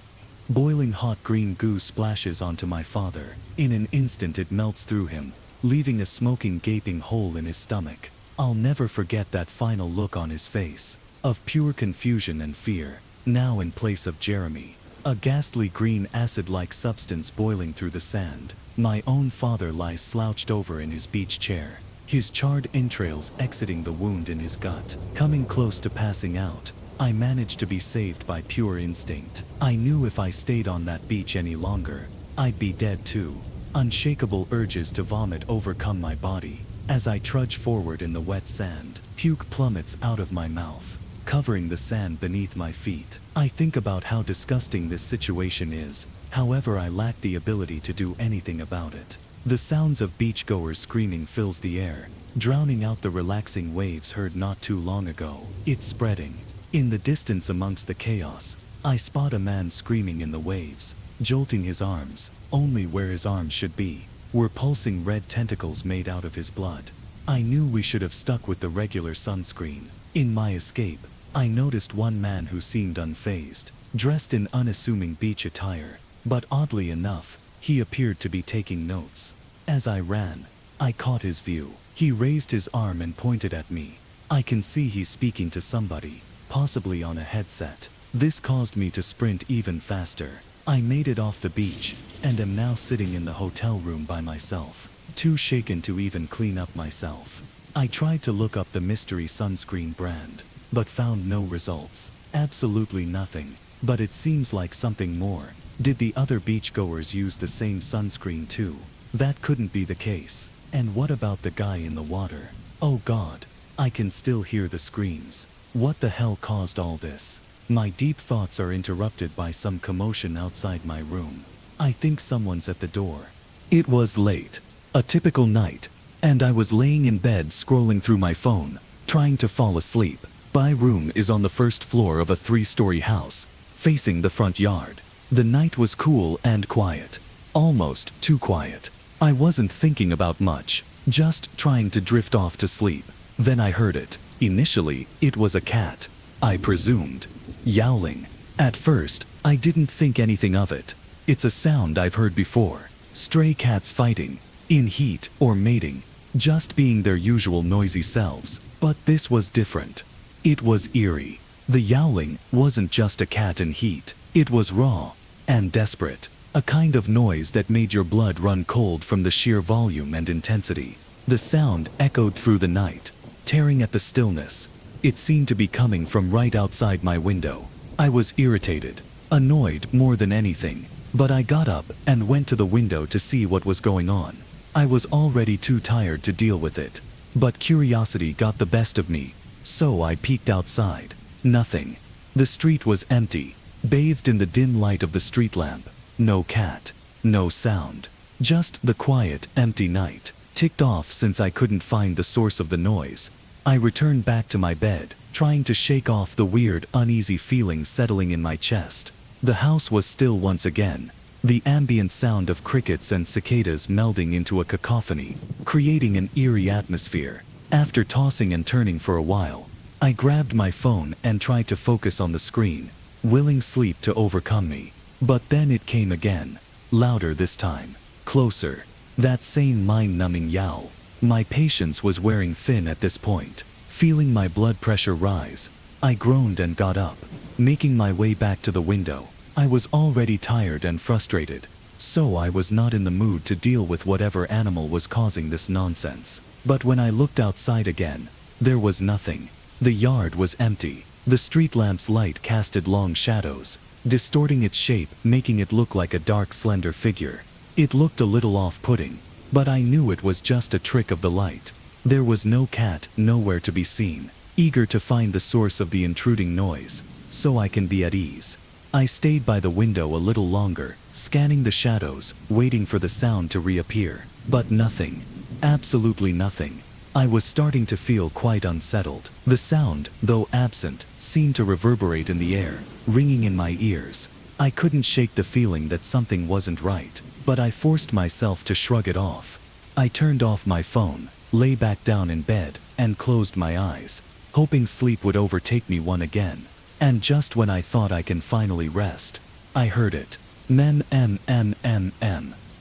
boiling hot green goo splashes onto my father. In an instant it melts through him, leaving a smoking gaping hole in his stomach. I'll never forget that final look on his face, of pure confusion and fear. Now in place of Jeremy, a ghastly green acid-like substance boiling through the sand. My own father lies slouched over in his beach chair, his charred entrails exiting the wound in his gut. Coming close to passing out, I managed to be saved by pure instinct. I knew if I stayed on that beach any longer, I'd be dead too. Unshakable urges to vomit overcome my body. As I trudge forward in the wet sand, puke plummets out of my mouth, covering the sand beneath my feet. I think about how disgusting this situation is, however I lack the ability to do anything about it. The sounds of beachgoers screaming fills the air, drowning out the relaxing waves heard not too long ago. It's spreading. In the distance amongst the chaos, I spot a man screaming in the waves, jolting his arms. Only where his arms should be were pulsing red tentacles made out of his blood. I knew we should have stuck with the regular sunscreen. In my escape, I noticed one man who seemed unfazed, dressed in unassuming beach attire, but oddly enough, he appeared to be taking notes. As I ran, I caught his view. He raised his arm and pointed at me. I can see he's speaking to somebody, possibly on a headset. This caused me to sprint even faster. I made it off the beach, and am now sitting in the hotel room by myself, too shaken to even clean up myself. I tried to look up the mystery sunscreen brand, but found no results. Absolutely nothing. But it seems like something more. Did the other beachgoers use the same sunscreen too? That couldn't be the case. And what about the guy in the water? Oh God, I can still hear the screams. What the hell caused all this? My deep thoughts are interrupted by some commotion outside my room. I think someone's at the door. It was late, a typical night, and I was laying in bed scrolling through my phone, trying to fall asleep. My room is on the first floor of a 3-story house, facing the front yard. The night was cool and quiet, almost too quiet. I wasn't thinking about much, just trying to drift off to sleep. Then I heard it. Initially, it was a cat, I presumed, yowling. At first, I didn't think anything of it. It's a sound I've heard before. Stray cats fighting, in heat or mating, just being their usual noisy selves. But this was different. It was eerie. The yowling wasn't just a cat in heat. It was raw and desperate. A kind of noise that made your blood run cold from the sheer volume and intensity. The sound echoed through the night, tearing at the stillness. It seemed to be coming from right outside my window. I was irritated, annoyed more than anything, but I got up and went to the window to see what was going on. I was already too tired to deal with it, but curiosity got the best of me, so I peeked outside. Nothing. The street was empty, bathed in the dim light of the street lamp. No cat, no sound, just the quiet, empty night. Ticked off since I couldn't find the source of the noise. I returned back to my bed, trying to shake off the weird, uneasy feeling settling in my chest. The house was still once again, the ambient sound of crickets and cicadas melding into a cacophony, creating an eerie atmosphere. After tossing and turning for a while, I grabbed my phone and tried to focus on the screen, willing sleep to overcome me. But then it came again, louder this time, closer. That same mind-numbing yowl. My patience was wearing thin at this point. Feeling my blood pressure rise, I groaned and got up, making my way back to the window. I was already tired and frustrated, so I was not in the mood to deal with whatever animal was causing this nonsense. But when I looked outside again, there was nothing. The yard was empty. The street lamp's light casted long shadows, distorting its shape, making it look like a dark, slender figure. It looked a little off-putting, but I knew it was just a trick of the light. There was no cat, nowhere to be seen. Eager to find the source of the intruding noise, so I can be at ease, I stayed by the window a little longer, scanning the shadows, waiting for the sound to reappear. But nothing. Absolutely nothing. I was starting to feel quite unsettled. The sound, though absent, seemed to reverberate in the air, ringing in my ears. I couldn't shake the feeling that something wasn't right, but I forced myself to shrug it off. I turned off my phone, lay back down in bed, and closed my eyes, hoping sleep would overtake me once again. And just when I thought I can finally rest, I heard it. Mem.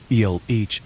Yell h.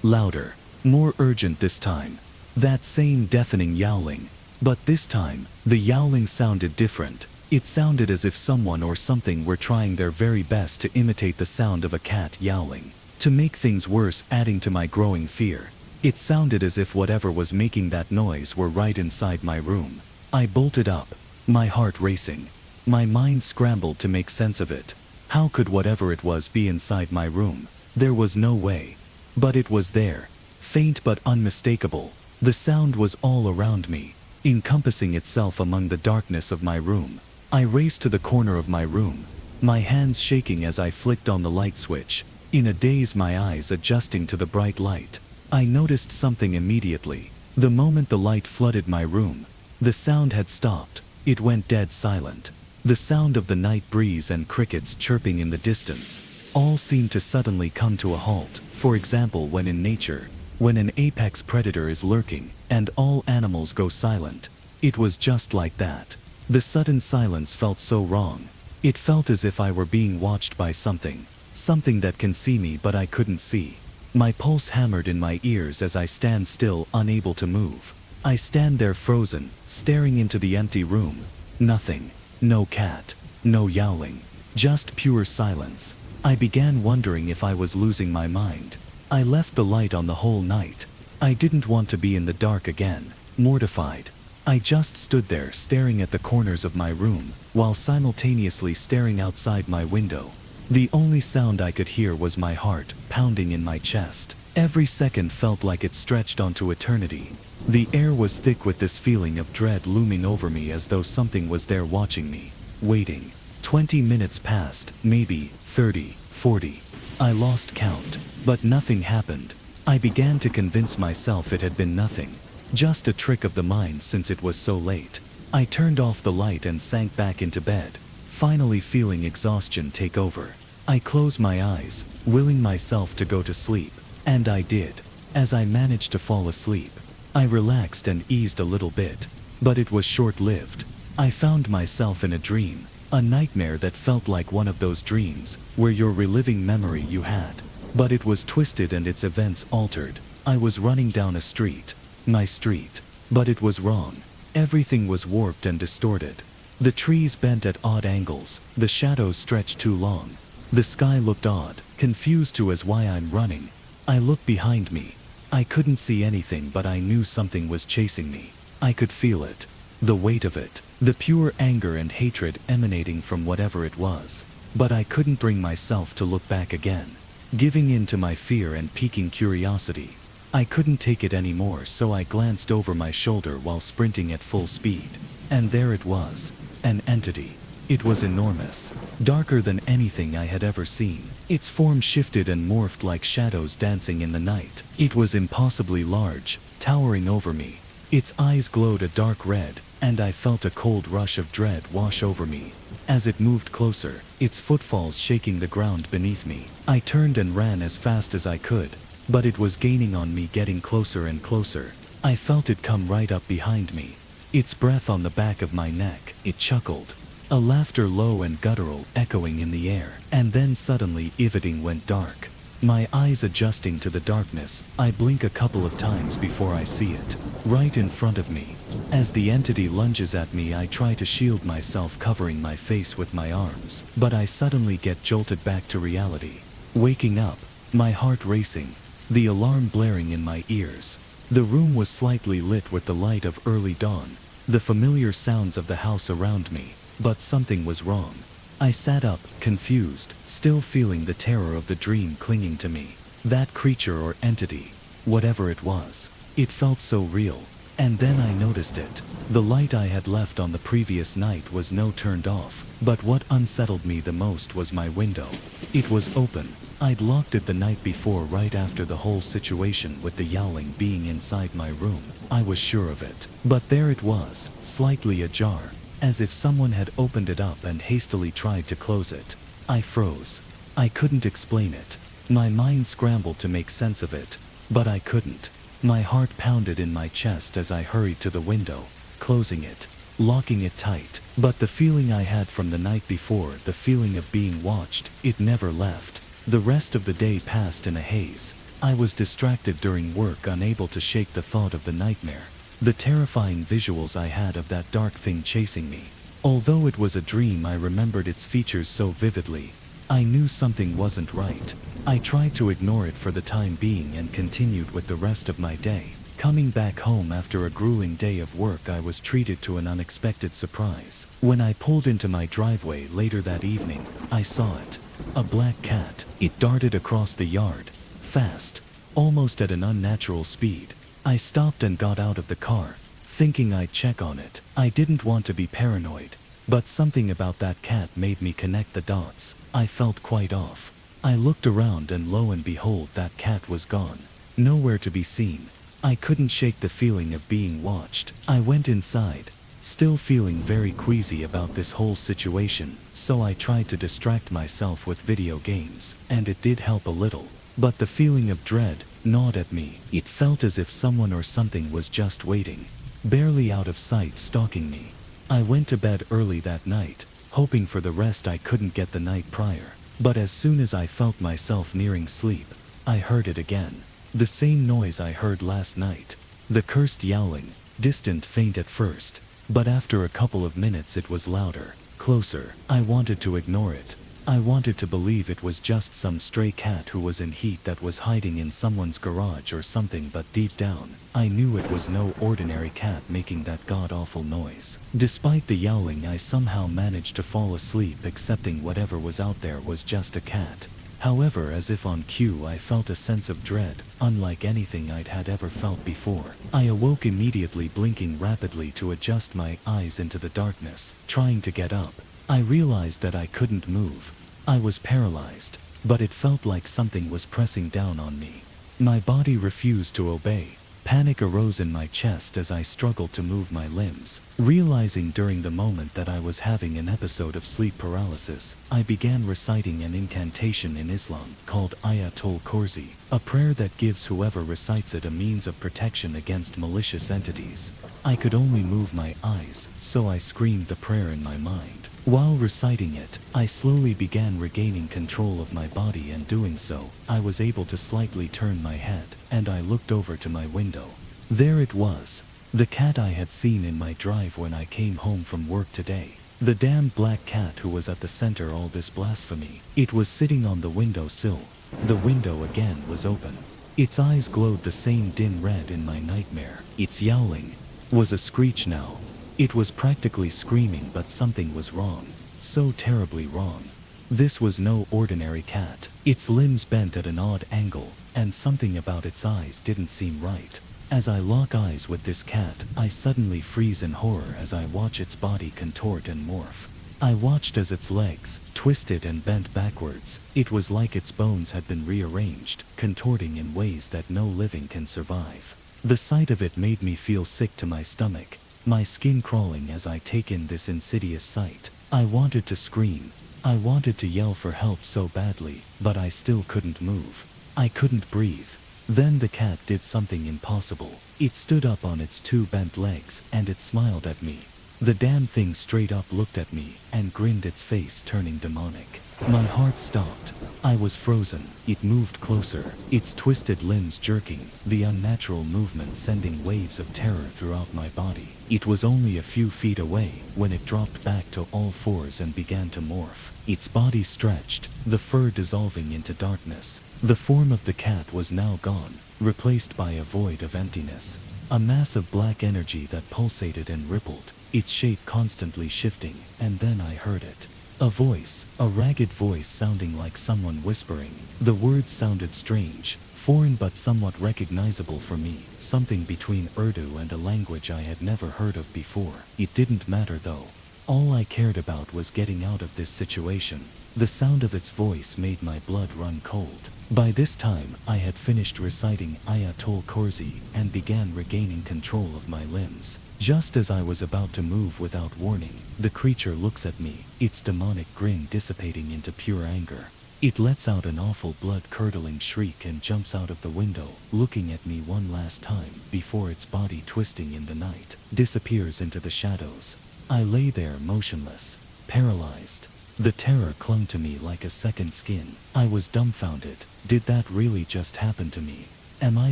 Louder. More urgent this time. That same deafening yowling. But this time, the yowling sounded different. It sounded as if someone or something were trying their very best to imitate the sound of a cat yowling. To make things worse, adding to my growing fear, it sounded as if whatever was making that noise were right inside my room. I bolted up, my heart racing. My mind scrambled to make sense of it. How could whatever it was be inside my room? There was no way. But it was there. Faint but unmistakable. The sound was all around me, encompassing itself among the darkness of my room. I raced to the corner of my room, my hands shaking as I flicked on the light switch. In a daze, my eyes adjusting to the bright light. I noticed something immediately. The moment the light flooded my room, the sound had stopped. It went dead silent. The sound of the night breeze and crickets chirping in the distance all seemed to suddenly come to a halt. For example, when in nature, when an apex predator is lurking, and all animals go silent. It was just like that. The sudden silence felt so wrong. It felt as if I were being watched by something that can see me but I couldn't see. My pulse hammered in my ears as I stand still, unable to move. I stand there frozen, staring into the empty room. Nothing. No cat. No yowling. Just pure silence. I began wondering if I was losing my mind. I left the light on the whole night. I didn't want to be in the dark again. Mortified. I just stood there staring at the corners of my room, while simultaneously staring outside my window. The only sound I could hear was my heart pounding in my chest. Every second felt like it stretched onto eternity. The air was thick with this feeling of dread looming over me, as though something was there watching me, waiting. 20 minutes passed, maybe 30, 40. I lost count, but nothing happened. I began to convince myself it had been nothing. Just a trick of the mind since it was so late. I turned off the light and sank back into bed, finally feeling exhaustion take over. I closed my eyes, willing myself to go to sleep, and I did. As I managed to fall asleep, I relaxed and eased a little bit, but it was short-lived. I found myself in a dream, a nightmare that felt like one of those dreams where you're reliving memory you had, but it was twisted and its events altered. I was running down a street. My street. But it was wrong. Everything was warped and distorted. The trees bent at odd angles, the shadows stretched too long. The sky looked odd, confused too as why I'm running. I looked behind me. I couldn't see anything, but I knew something was chasing me. I could feel it. The weight of it. The pure anger and hatred emanating from whatever it was. But I couldn't bring myself to look back again. Giving in to my fear and piquing curiosity. I couldn't take it anymore, so I glanced over my shoulder while sprinting at full speed. And there it was. An entity. It was enormous. Darker than anything I had ever seen. Its form shifted and morphed like shadows dancing in the night. It was impossibly large, towering over me. Its eyes glowed a dark red, and I felt a cold rush of dread wash over me. As it moved closer, its footfalls shaking the ground beneath me, I turned and ran as fast as I could. But it was gaining on me, getting closer and closer. I felt it come right up behind me. Its breath on the back of my neck. It chuckled. A laughter low and guttural echoing in the air. And then suddenly everything went dark. My eyes adjusting to the darkness, I blink a couple of times before I see it. Right in front of me. As the entity lunges at me, I try to shield myself, covering my face with my arms. But I suddenly get jolted back to reality. Waking up, my heart racing. The alarm blaring in my ears. The room was slightly lit with the light of early dawn. The familiar sounds of the house around me. But something was wrong. I sat up, confused, still feeling the terror of the dream clinging to me. That creature or entity, whatever it was, it felt so real. And then I noticed it. The light I had left on the previous night was turned off. But what unsettled me the most was my window. It was open. I'd locked it the night before, right after the whole situation with the yowling being inside my room. I was sure of it. But there it was, slightly ajar, as if someone had opened it up and hastily tried to close it. I froze. I couldn't explain it. My mind scrambled to make sense of it, but I couldn't. My heart pounded in my chest as I hurried to the window, closing it, locking it tight. But the feeling I had from the night before, the feeling of being watched, it never left. The rest of the day passed in a haze. I was distracted during work, unable to shake the thought of the nightmare. The terrifying visuals I had of that dark thing chasing me. Although it was a dream, I remembered its features so vividly. I knew something wasn't right. I tried to ignore it for the time being and continued with the rest of my day. Coming back home after a grueling day of work, I was treated to an unexpected surprise. When I pulled into my driveway later that evening, I saw it. A black cat. It darted across the yard, fast, almost at an unnatural speed. I stopped and got out of the car, thinking I'd check on it. I didn't want to be paranoid, but something about that cat made me connect the dots. I felt quite off. I looked around and lo and behold, that cat was gone. Nowhere to be seen. I couldn't shake the feeling of being watched. I went inside, still feeling very queasy about this whole situation, so I tried to distract myself with video games, and it did help a little. But the feeling of dread gnawed at me. It felt as if someone or something was just waiting, barely out of sight, stalking me. I went to bed early that night, hoping for the rest I couldn't get the night prior. But as soon as I felt myself nearing sleep, I heard it again. The same noise I heard last night. The cursed yowling, distant, faint at first, but after a couple of minutes it was louder, closer. I wanted to ignore it. I wanted to believe it was just some stray cat who was in heat that was hiding in someone's garage or something, but deep down, I knew it was no ordinary cat making that god-awful noise. Despite the yowling, I somehow managed to fall asleep, accepting whatever was out there was just a cat. However, as if on cue, I felt a sense of dread, unlike anything I'd had ever felt before. I awoke immediately, blinking rapidly to adjust my eyes into the darkness. Trying to get up, I realized that I couldn't move. I was paralyzed, but it felt like something was pressing down on me. My body refused to obey. Panic arose in my chest as I struggled to move my limbs. Realizing during the moment that I was having an episode of sleep paralysis, I began reciting an incantation in Islam called Ayatul Kursi, a prayer that gives whoever recites it a means of protection against malicious entities. I could only move my eyes, so I screamed the prayer in my mind. While reciting it, I slowly began regaining control of my body, and doing so, I was able to slightly turn my head, and I looked over to my window. There it was, the cat I had seen in my drive when I came home from work today. The damned black cat who was at the center all this blasphemy. It was sitting on the windowsill. The window again was open. Its eyes glowed the same dim red in my nightmare. Its yowling was a screech now. It was practically screaming, but something was wrong. So terribly wrong. This was no ordinary cat. Its limbs bent at an odd angle, and something about its eyes didn't seem right. As I lock eyes with this cat, I suddenly freeze in horror as I watch its body contort and morph. I watched as its legs twisted and bent backwards. It was like its bones had been rearranged, contorting in ways that no living can survive. The sight of it made me feel sick to my stomach, my skin crawling as I take in this insidious sight. I wanted to scream. I wanted to yell for help so badly, but I still couldn't move. I couldn't breathe. Then the cat did something impossible. It stood up on its two bent legs, and it smiled at me. The damn thing straight up looked at me and grinned, its face turning demonic. My heart stopped. I was frozen. It moved closer, its twisted limbs jerking, the unnatural movement sending waves of terror throughout my body. It was only a few feet away when it dropped back to all fours and began to morph. Its body stretched, the fur dissolving into darkness. The form of the cat was now gone, replaced by a void of emptiness. A mass of black energy that pulsated and rippled, its shape constantly shifting, and then I heard it. A voice, a ragged voice sounding like someone whispering. The words sounded strange, foreign but somewhat recognizable for me, something between Urdu and a language I had never heard of before. It didn't matter though. All I cared about was getting out of this situation. The sound of its voice made my blood run cold. By this time, I had finished reciting Ayatul Kursi and began regaining control of my limbs. Just as I was about to move without warning, the creature looks at me, its demonic grin dissipating into pure anger. It lets out an awful blood-curdling shriek and jumps out of the window, looking at me one last time before its body, twisting in the night, disappears into the shadows. I lay there motionless, paralyzed. The terror clung to me like a second skin. I was dumbfounded. Did that really just happen to me? Am I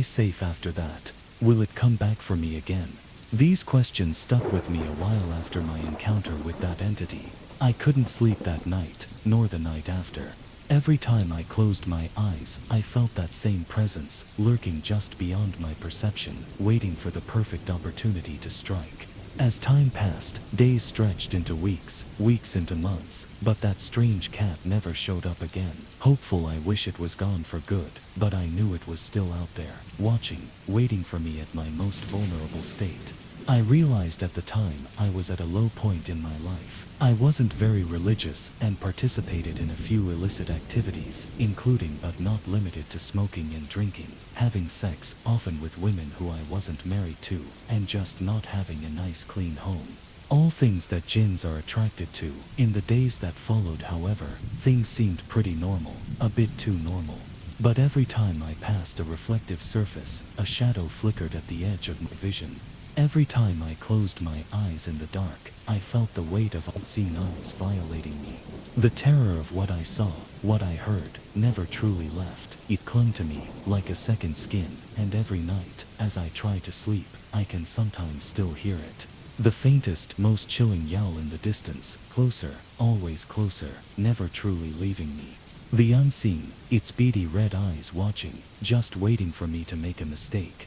safe after that? Will it come back for me again? These questions stuck with me a while after my encounter with that entity. I couldn't sleep that night, nor the night after. Every time I closed my eyes, I felt that same presence, lurking just beyond my perception, waiting for the perfect opportunity to strike. As time passed, days stretched into weeks, weeks into months, but that strange cat never showed up again. Hopeful, I wish it was gone for good, but I knew it was still out there, watching, waiting for me at my most vulnerable state. I realized at the time I was at a low point in my life. I wasn't very religious and participated in a few illicit activities, including but not limited to smoking and drinking, having sex, often with women who I wasn't married to, and just not having a nice clean home. All things that jinns are attracted to. In the days that followed, however, things seemed pretty normal, a bit too normal. But every time I passed a reflective surface, a shadow flickered at the edge of my vision. Every time I closed my eyes in the dark, I felt the weight of unseen eyes violating me. The terror of what I saw, what I heard, never truly left. It clung to me like a second skin, and every night, as I try to sleep, I can sometimes still hear it. The faintest, most chilling yell in the distance, closer, always closer, never truly leaving me. The unseen, its beady red eyes watching, just waiting for me to make a mistake.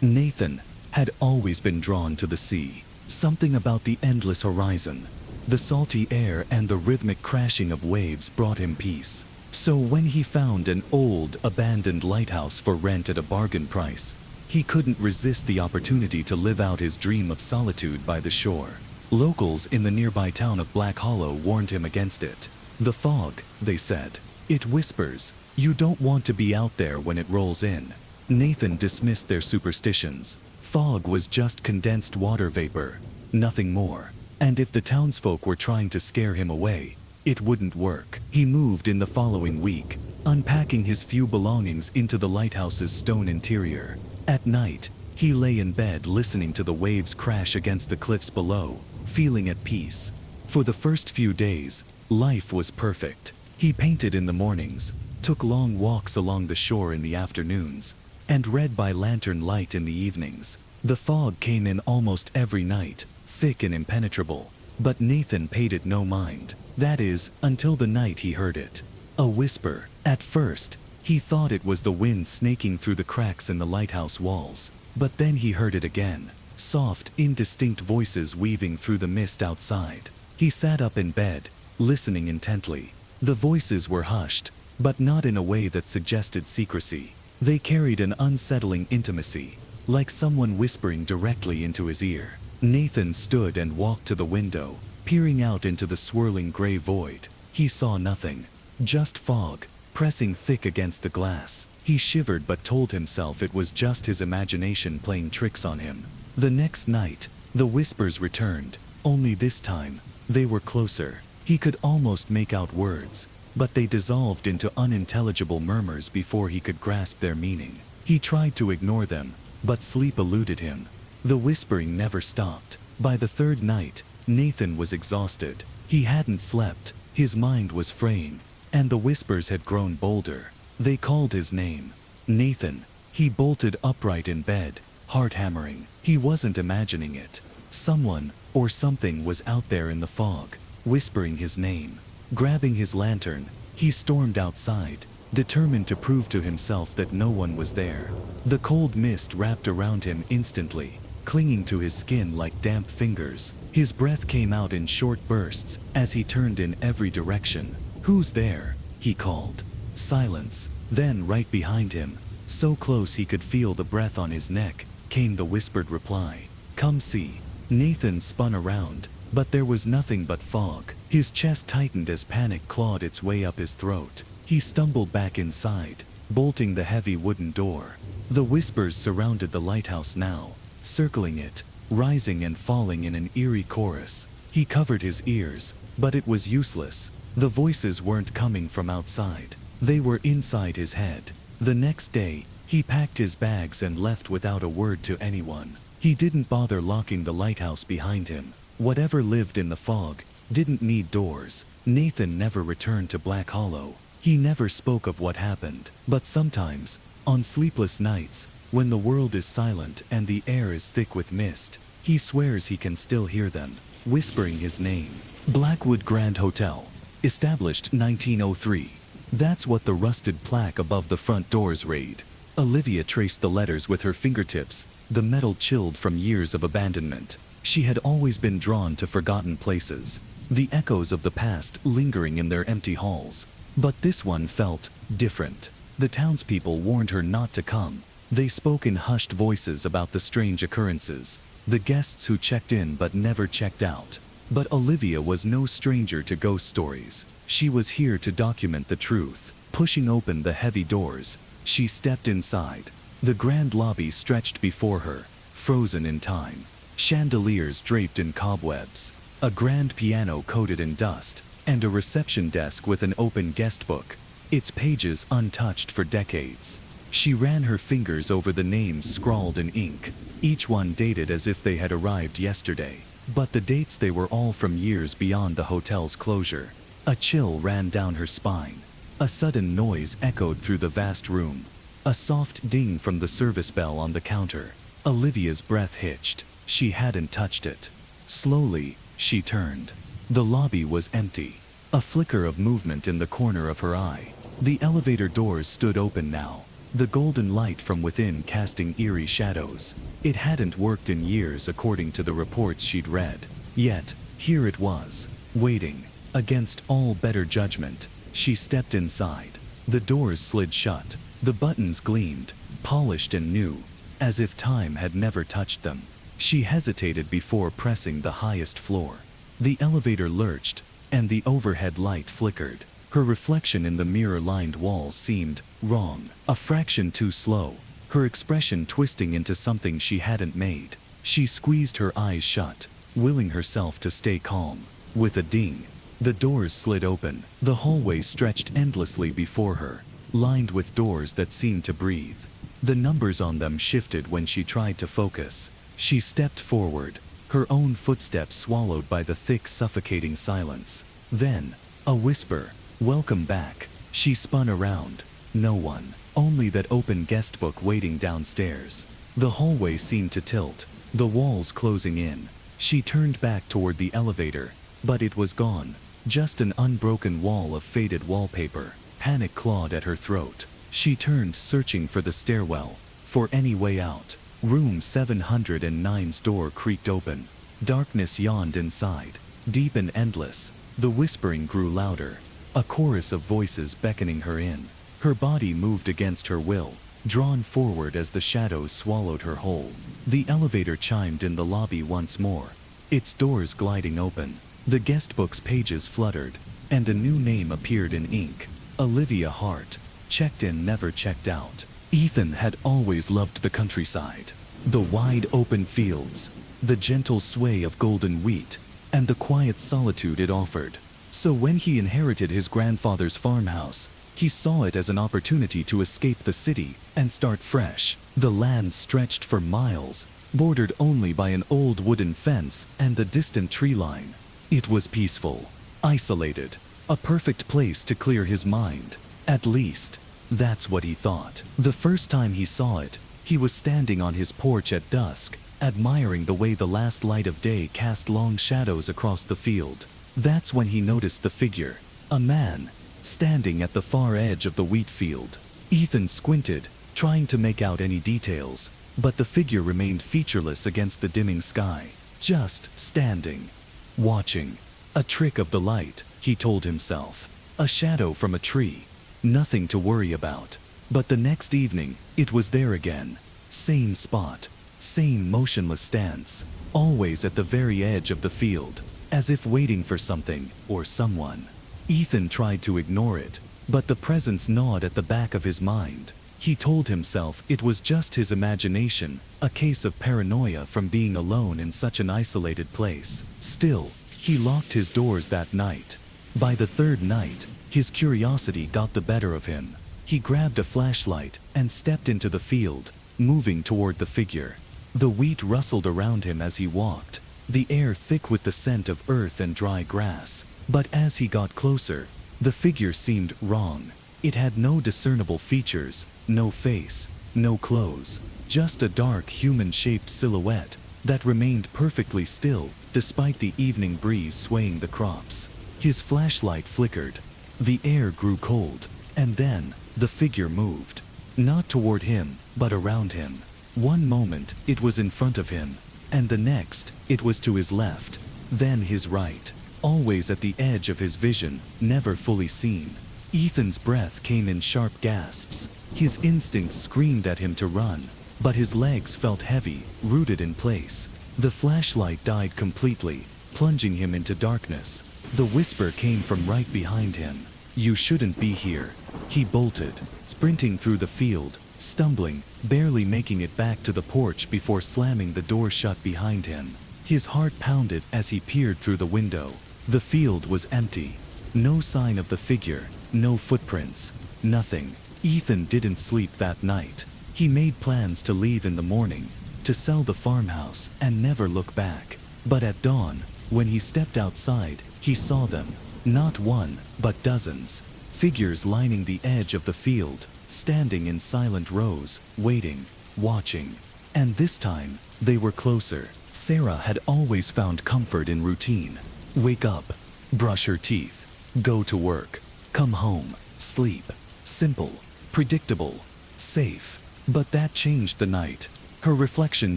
Nathan had always been drawn to the sea. Something about the endless horizon, the salty air and the rhythmic crashing of waves brought him peace. So when he found an old, abandoned lighthouse for rent at a bargain price, he couldn't resist the opportunity to live out his dream of solitude by the shore. Locals in the nearby town of Black Hollow warned him against it. The fog, they said. It whispers. You don't want to be out there when it rolls in. Nathan dismissed their superstitions. Fog was just condensed water vapor, nothing more. And if the townsfolk were trying to scare him away, it wouldn't work. He moved in the following week, unpacking his few belongings into the lighthouse's stone interior. At night, he lay in bed listening to the waves crash against the cliffs below, feeling at peace. For the first few days, life was perfect. He painted in the mornings, took long walks along the shore in the afternoons, and read by lantern light in the evenings. The fog came in almost every night, thick and impenetrable, but Nathan paid it no mind. That is, until the night he heard it. A whisper. At first, he thought it was the wind snaking through the cracks in the lighthouse walls, but then he heard it again. Soft, indistinct voices weaving through the mist outside. He sat up in bed, listening intently. The voices were hushed, but not in a way that suggested secrecy. They carried an unsettling intimacy, like someone whispering directly into his ear. Nathan stood and walked to the window, peering out into the swirling gray void. He saw nothing, just fog, pressing thick against the glass. He shivered but told himself it was just his imagination playing tricks on him. The next night, the whispers returned, only this time, they were closer. He could almost make out words, but they dissolved into unintelligible murmurs before he could grasp their meaning. He tried to ignore them, but sleep eluded him. The whispering never stopped. By the third night, Nathan was exhausted. He hadn't slept, his mind was fraying, and the whispers had grown bolder. They called his name. Nathan. He bolted upright in bed, heart hammering. He wasn't imagining it. Someone, or something, was out there in the fog, whispering his name. Grabbing his lantern, he stormed outside, determined to prove to himself that no one was there. The cold mist wrapped around him instantly, clinging to his skin like damp fingers. His breath came out in short bursts as he turned in every direction. "Who's there?" he called. Silence. Then right behind him, so close he could feel the breath on his neck, came the whispered reply. "Come see." Nathan spun around, but there was nothing but fog. His chest tightened as panic clawed its way up his throat. He stumbled back inside, bolting the heavy wooden door. The whispers surrounded the lighthouse now, circling it, rising and falling in an eerie chorus. He covered his ears, but it was useless. The voices weren't coming from outside. They were inside his head. The next day, he packed his bags and left without a word to anyone. He didn't bother locking the lighthouse behind him. Whatever lived in the fog didn't need doors. Nathan never returned to Black Hollow. He never spoke of what happened, but sometimes, on sleepless nights, when the world is silent and the air is thick with mist, he swears he can still hear them, whispering his name. Blackwood Grand Hotel. Established 1903. That's what the rusted plaque above the front doors read. Olivia traced the letters with her fingertips, the metal chilled from years of abandonment. She had always been drawn to forgotten places, the echoes of the past lingering in their empty halls. But this one felt different. The townspeople warned her not to come. They spoke in hushed voices about the strange occurrences, the guests who checked in but never checked out. But Olivia was no stranger to ghost stories. She was here to document the truth. Pushing open the heavy doors, she stepped inside. The grand lobby stretched before her, frozen in time. Chandeliers draped in cobwebs, a grand piano coated in dust, and a reception desk with an open guest book. its pages untouched for decades. She ran her fingers over the names scrawled in ink, each one dated as if they had arrived yesterday. But the dates, they were all from years beyond the hotel's closure. A chill ran down her spine. A sudden noise echoed through the vast room. A soft ding from the service bell on the counter. Olivia's breath hitched. She hadn't touched it. Slowly, she turned. The lobby was empty. A flicker of movement in the corner of her eye. The elevator doors stood open now, the golden light from within casting eerie shadows. It hadn't worked in years according to the reports she'd read. Yet, here it was, waiting. Against all better judgment, she stepped inside. The doors slid shut. The buttons gleamed, polished and new, as if time had never touched them. She hesitated before pressing the highest floor. The elevator lurched, and the overhead light flickered. Her reflection in the mirror-lined walls seemed wrong, a fraction too slow, her expression twisting into something she hadn't made. She squeezed her eyes shut, willing herself to stay calm. With a ding, the doors slid open. The hallway stretched endlessly before her, lined with doors that seemed to breathe. The numbers on them shifted when she tried to focus. She stepped forward, her own footsteps swallowed by the thick, suffocating silence. Then, a whisper, "Welcome back." She spun around. No one, only that open guestbook waiting downstairs. The hallway seemed to tilt, the walls closing in. She turned back toward the elevator, but it was gone. Just an unbroken wall of faded wallpaper. Panic clawed at her throat. She turned, searching for the stairwell, for any way out. Room 709's door creaked open. Darkness yawned inside, deep and endless. The whispering grew louder, a chorus of voices beckoning her in. Her body moved against her will, drawn forward as the shadows swallowed her whole. The elevator chimed in the lobby once more, its doors gliding open. The guestbook's pages fluttered, and a new name appeared in ink. Olivia Hart. Checked in, never checked out. Ethan had always loved the countryside. The wide open fields, the gentle sway of golden wheat, and the quiet solitude it offered. So when he inherited his grandfather's farmhouse, he saw it as an opportunity to escape the city and start fresh. The land stretched for miles, bordered only by an old wooden fence and the distant tree line. It was peaceful, isolated, a perfect place to clear his mind. At least, that's what he thought. The first time he saw it, he was standing on his porch at dusk, admiring the way the last light of day cast long shadows across the field. That's when he noticed the figure, a man, standing at the far edge of the wheat field. Ethan squinted, trying to make out any details, but the figure remained featureless against the dimming sky, just standing, watching. A trick of the light, he told himself. A shadow from a tree. Nothing to worry about. But the next evening, it was there again. Same spot, same motionless stance, always at the very edge of the field, as if waiting for something or someone. Ethan tried to ignore it, but the presence gnawed at the back of his mind. He told himself it was just his imagination, a case of paranoia from being alone in such an isolated place. Still, he locked his doors that night. By the third night, his curiosity got the better of him. He grabbed a flashlight and stepped into the field, moving toward the figure. The wheat rustled around him as he walked, the air thick with the scent of earth and dry grass. But as he got closer, the figure seemed wrong. It had no discernible features, no face, no clothes, just a dark human-shaped silhouette that remained perfectly still despite the evening breeze swaying the crops. His flashlight flickered. The air grew cold, and then the figure moved. Not toward him, but around him. One moment, it was in front of him, and the next, it was to his left, then his right, always at the edge of his vision, never fully seen. Ethan's breath came in sharp gasps. His instincts screamed at him to run, but his legs felt heavy, rooted in place. The flashlight died completely, plunging him into darkness. The whisper came from right behind him. "You shouldn't be here." He bolted, sprinting through the field, stumbling, barely making it back to the porch before slamming the door shut behind him. His heart pounded as he peered through the window. The field was empty. No sign of the figure, no footprints, nothing. Ethan didn't sleep that night. He made plans to leave in the morning, to sell the farmhouse and never look back. But at dawn, when he stepped outside, he saw them. Not one, but dozens. Figures lining the edge of the field, standing in silent rows, waiting, watching. And this time, they were closer. Sarah had always found comfort in routine. Wake up, brush her teeth, go to work, come home, sleep. Simple, predictable, safe. But that changed the night. Her reflection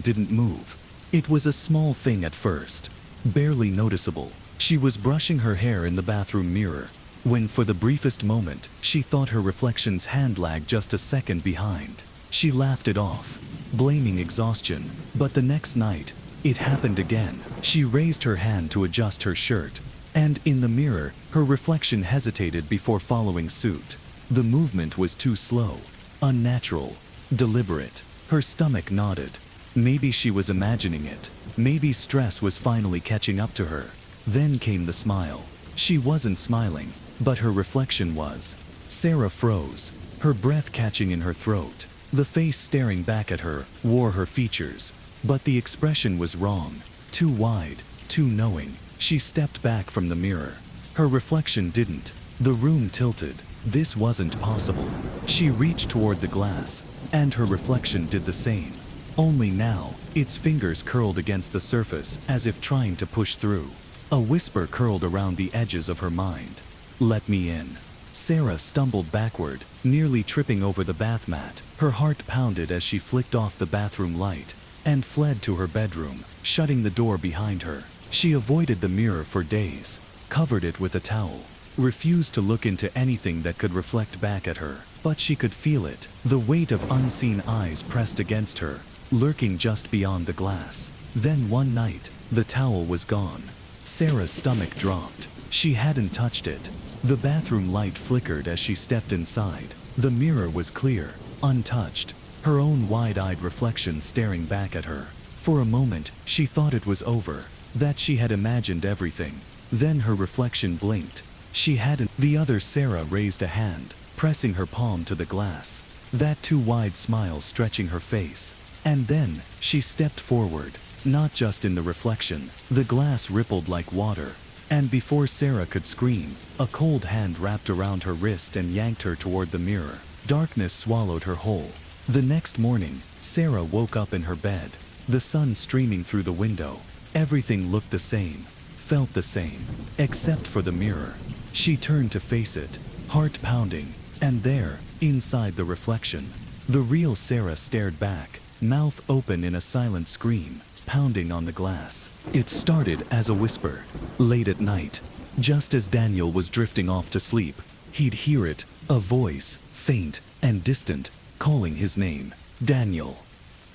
didn't move. It was a small thing at first, barely noticeable. She was brushing her hair in the bathroom mirror, when for the briefest moment, she thought her reflection's hand lagged just a second behind. She laughed it off, blaming exhaustion. But the next night, it happened again. She raised her hand to adjust her shirt, and in the mirror, her reflection hesitated before following suit. The movement was too slow, unnatural, deliberate. Her stomach nodded. Maybe she was imagining it. Maybe stress was finally catching up to her. Then came the smile. She wasn't smiling, but her reflection was. Sarah froze, her breath catching in her throat. The face staring back at her wore her features, but the expression was wrong. Too wide, too knowing. She stepped back from the mirror. Her reflection didn't. The room tilted. This wasn't possible. She reached toward the glass, and her reflection did the same. Only now, its fingers curled against the surface as if trying to push through. A whisper curled around the edges of her mind. Let me in. Sarah stumbled backward, nearly tripping over the bath mat. Her heart pounded as she flicked off the bathroom light and fled to her bedroom, shutting the door behind her. She avoided the mirror for days, covered it with a towel, refused to look into anything that could reflect back at her. But she could feel it, the weight of unseen eyes pressed against her, lurking just beyond the glass. Then one night, the towel was gone. Sarah's stomach dropped. She hadn't touched it. The bathroom light flickered as she stepped inside. The mirror was clear, untouched, her own wide-eyed reflection staring back at her. For a moment, she thought it was over, that she had imagined everything. Then her reflection blinked. She hadn't. The other Sarah raised a hand, pressing her palm to the glass, that too wide smile stretching her face. And then, she stepped forward, not just in the reflection. The glass rippled like water, and before Sarah could scream, a cold hand wrapped around her wrist and yanked her toward the mirror. Darkness swallowed her whole. The next morning, Sarah woke up in her bed, the sun streaming through the window. Everything looked the same, felt the same, except for the mirror. She turned to face it, heart pounding, and there, inside the reflection, the real Sarah stared back, mouth open in a silent scream, pounding on the glass. It started as a whisper. Late at night, just as Daniel was drifting off to sleep, he'd hear it, a voice, faint and distant, calling his name, Daniel.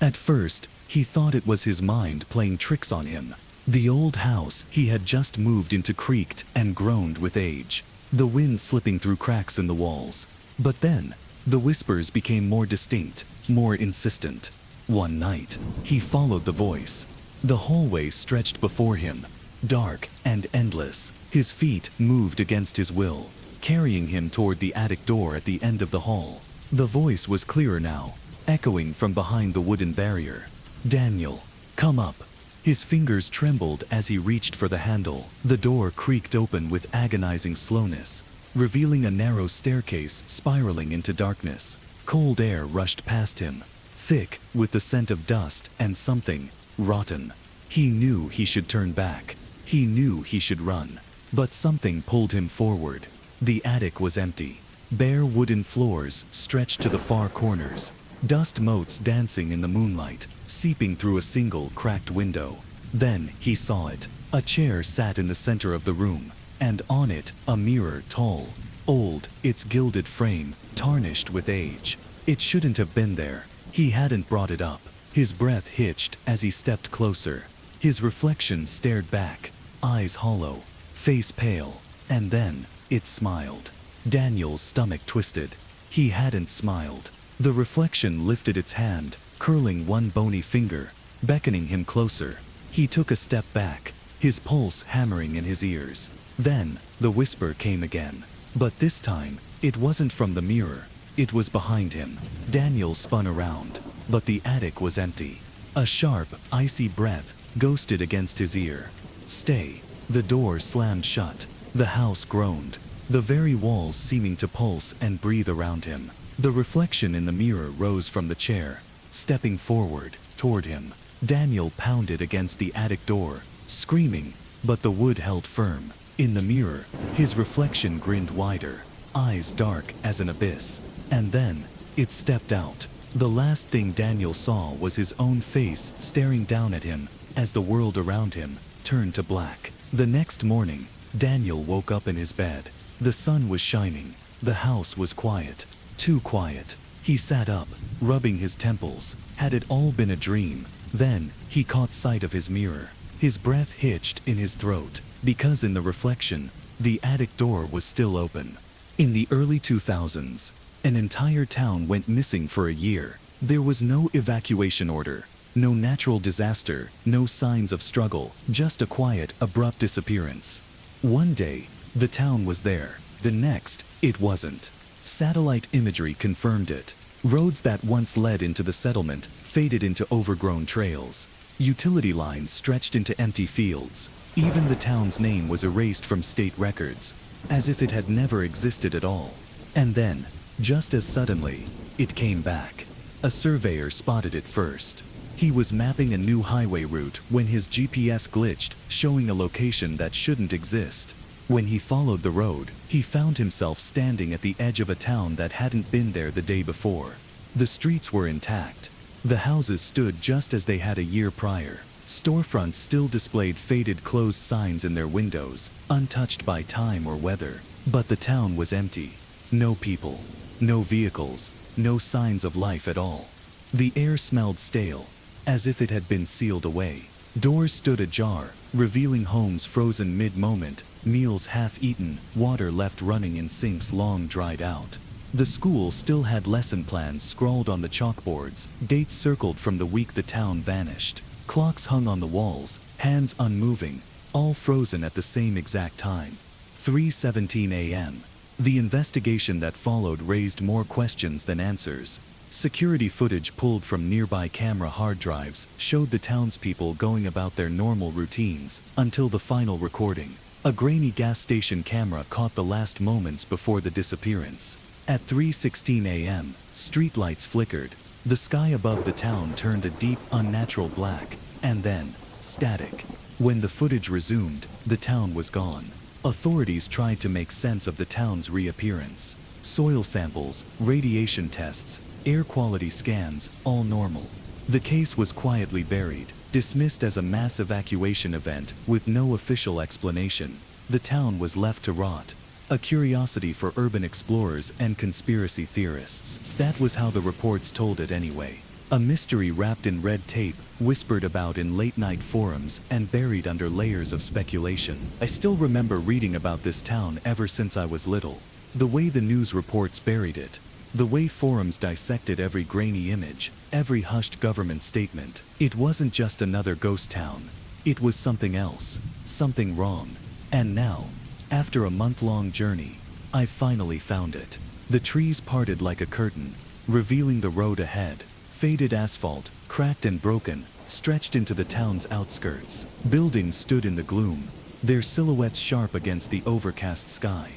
At first, he thought it was his mind playing tricks on him. The old house he had just moved into creaked and groaned with age, the wind slipping through cracks in the walls. But then, the whispers became more distinct, more insistent. One night, he followed the voice. The hallway stretched before him, dark and endless. His feet moved against his will, carrying him toward the attic door at the end of the hall. The voice was clearer now, echoing from behind the wooden barrier. Daniel, come up. His fingers trembled as he reached for the handle. The door creaked open with agonizing slowness, revealing a narrow staircase spiraling into darkness. Cold air rushed past him, thick with the scent of dust and something rotten. He knew he should turn back. He knew he should run. But something pulled him forward. The attic was empty. Bare wooden floors stretched to the far corners, dust motes dancing in the moonlight, seeping through a single cracked window. Then he saw it. A chair sat in the center of the room, and on it, a mirror, tall, old, its gilded frame tarnished with age. It shouldn't have been there. He hadn't brought it up. His breath hitched as he stepped closer. His reflection stared back, eyes hollow, face pale, and then it smiled. Daniel's stomach twisted. He hadn't smiled. The reflection lifted its hand, curling one bony finger, beckoning him closer. He took a step back, his pulse hammering in his ears. Then, the whisper came again. But this time, It wasn't from the mirror. It was behind him. Daniel spun around, but the attic was empty. A sharp, icy breath ghosted against his ear. "Stay." The door slammed shut. The house groaned, the very walls seeming to pulse and breathe around him. The reflection in the mirror rose from the chair, stepping forward, toward him. Daniel pounded against the attic door, screaming, but the wood held firm. In the mirror, his reflection grinned wider, eyes dark as an abyss. And then, it stepped out. The last thing Daniel saw was his own face staring down at him as the world around him turned to black. The next morning, Daniel woke up in his bed. The sun was shining. The house was quiet. Too quiet. He sat up, rubbing his temples. Had it all been a dream? Then, he caught sight of his mirror. His breath hitched in his throat, because in the reflection, the attic door was still open. In the early 2000s, an entire town went missing for a year. There was no evacuation order, no natural disaster, no signs of struggle, just a quiet, abrupt disappearance. One day, the town was there. The next, it wasn't. Satellite imagery confirmed it. Roads that once led into the settlement faded into overgrown trails. Utility lines stretched into empty fields. Even the town's name was erased from state records, as if it had never existed at all. And then, just as suddenly, it came back. A surveyor spotted it first. He was mapping a new highway route when his GPS glitched, showing a location that shouldn't exist. When he followed the road, he found himself standing at the edge of a town that hadn't been there the day before. The streets were intact. The houses stood just as they had a year prior. Storefronts still displayed faded closed signs in their windows, untouched by time or weather. But the town was empty. No people, no vehicles, no signs of life at all. The air smelled stale, as if it had been sealed away. Doors stood ajar, revealing homes frozen mid-moment, meals half-eaten, water left running in sinks long dried out. The school still had lesson plans scrawled on the chalkboards, dates circled from the week the town vanished. Clocks hung on the walls, hands unmoving, all frozen at the same exact time. 3:17 a.m. The investigation that followed raised more questions than answers. Security footage pulled from nearby camera hard drives showed the townspeople going about their normal routines until the final recording. A grainy gas station camera caught the last moments before the disappearance. At 3:16 a.m., streetlights flickered. The sky above the town turned a deep, unnatural black, and then, static. When the footage resumed, the town was gone. Authorities tried to make sense of the town's reappearance. Soil samples, radiation tests, air quality scans, all normal. The case was quietly buried, dismissed as a mass evacuation event with no official explanation. The town was left to rot, a curiosity for urban explorers and conspiracy theorists. That was how the reports told it anyway. A mystery wrapped in red tape, whispered about in late-night forums and buried under layers of speculation. I still remember reading about this town ever since I was little. The way the news reports buried it. The way forums dissected every grainy image, every hushed government statement. It wasn't just another ghost town. It was something else, something wrong. And now, after a month-long journey, I finally found it. The trees parted like a curtain, revealing the road ahead. Faded asphalt, cracked and broken, stretched into the town's outskirts. Buildings stood in the gloom, their silhouettes sharp against the overcast sky.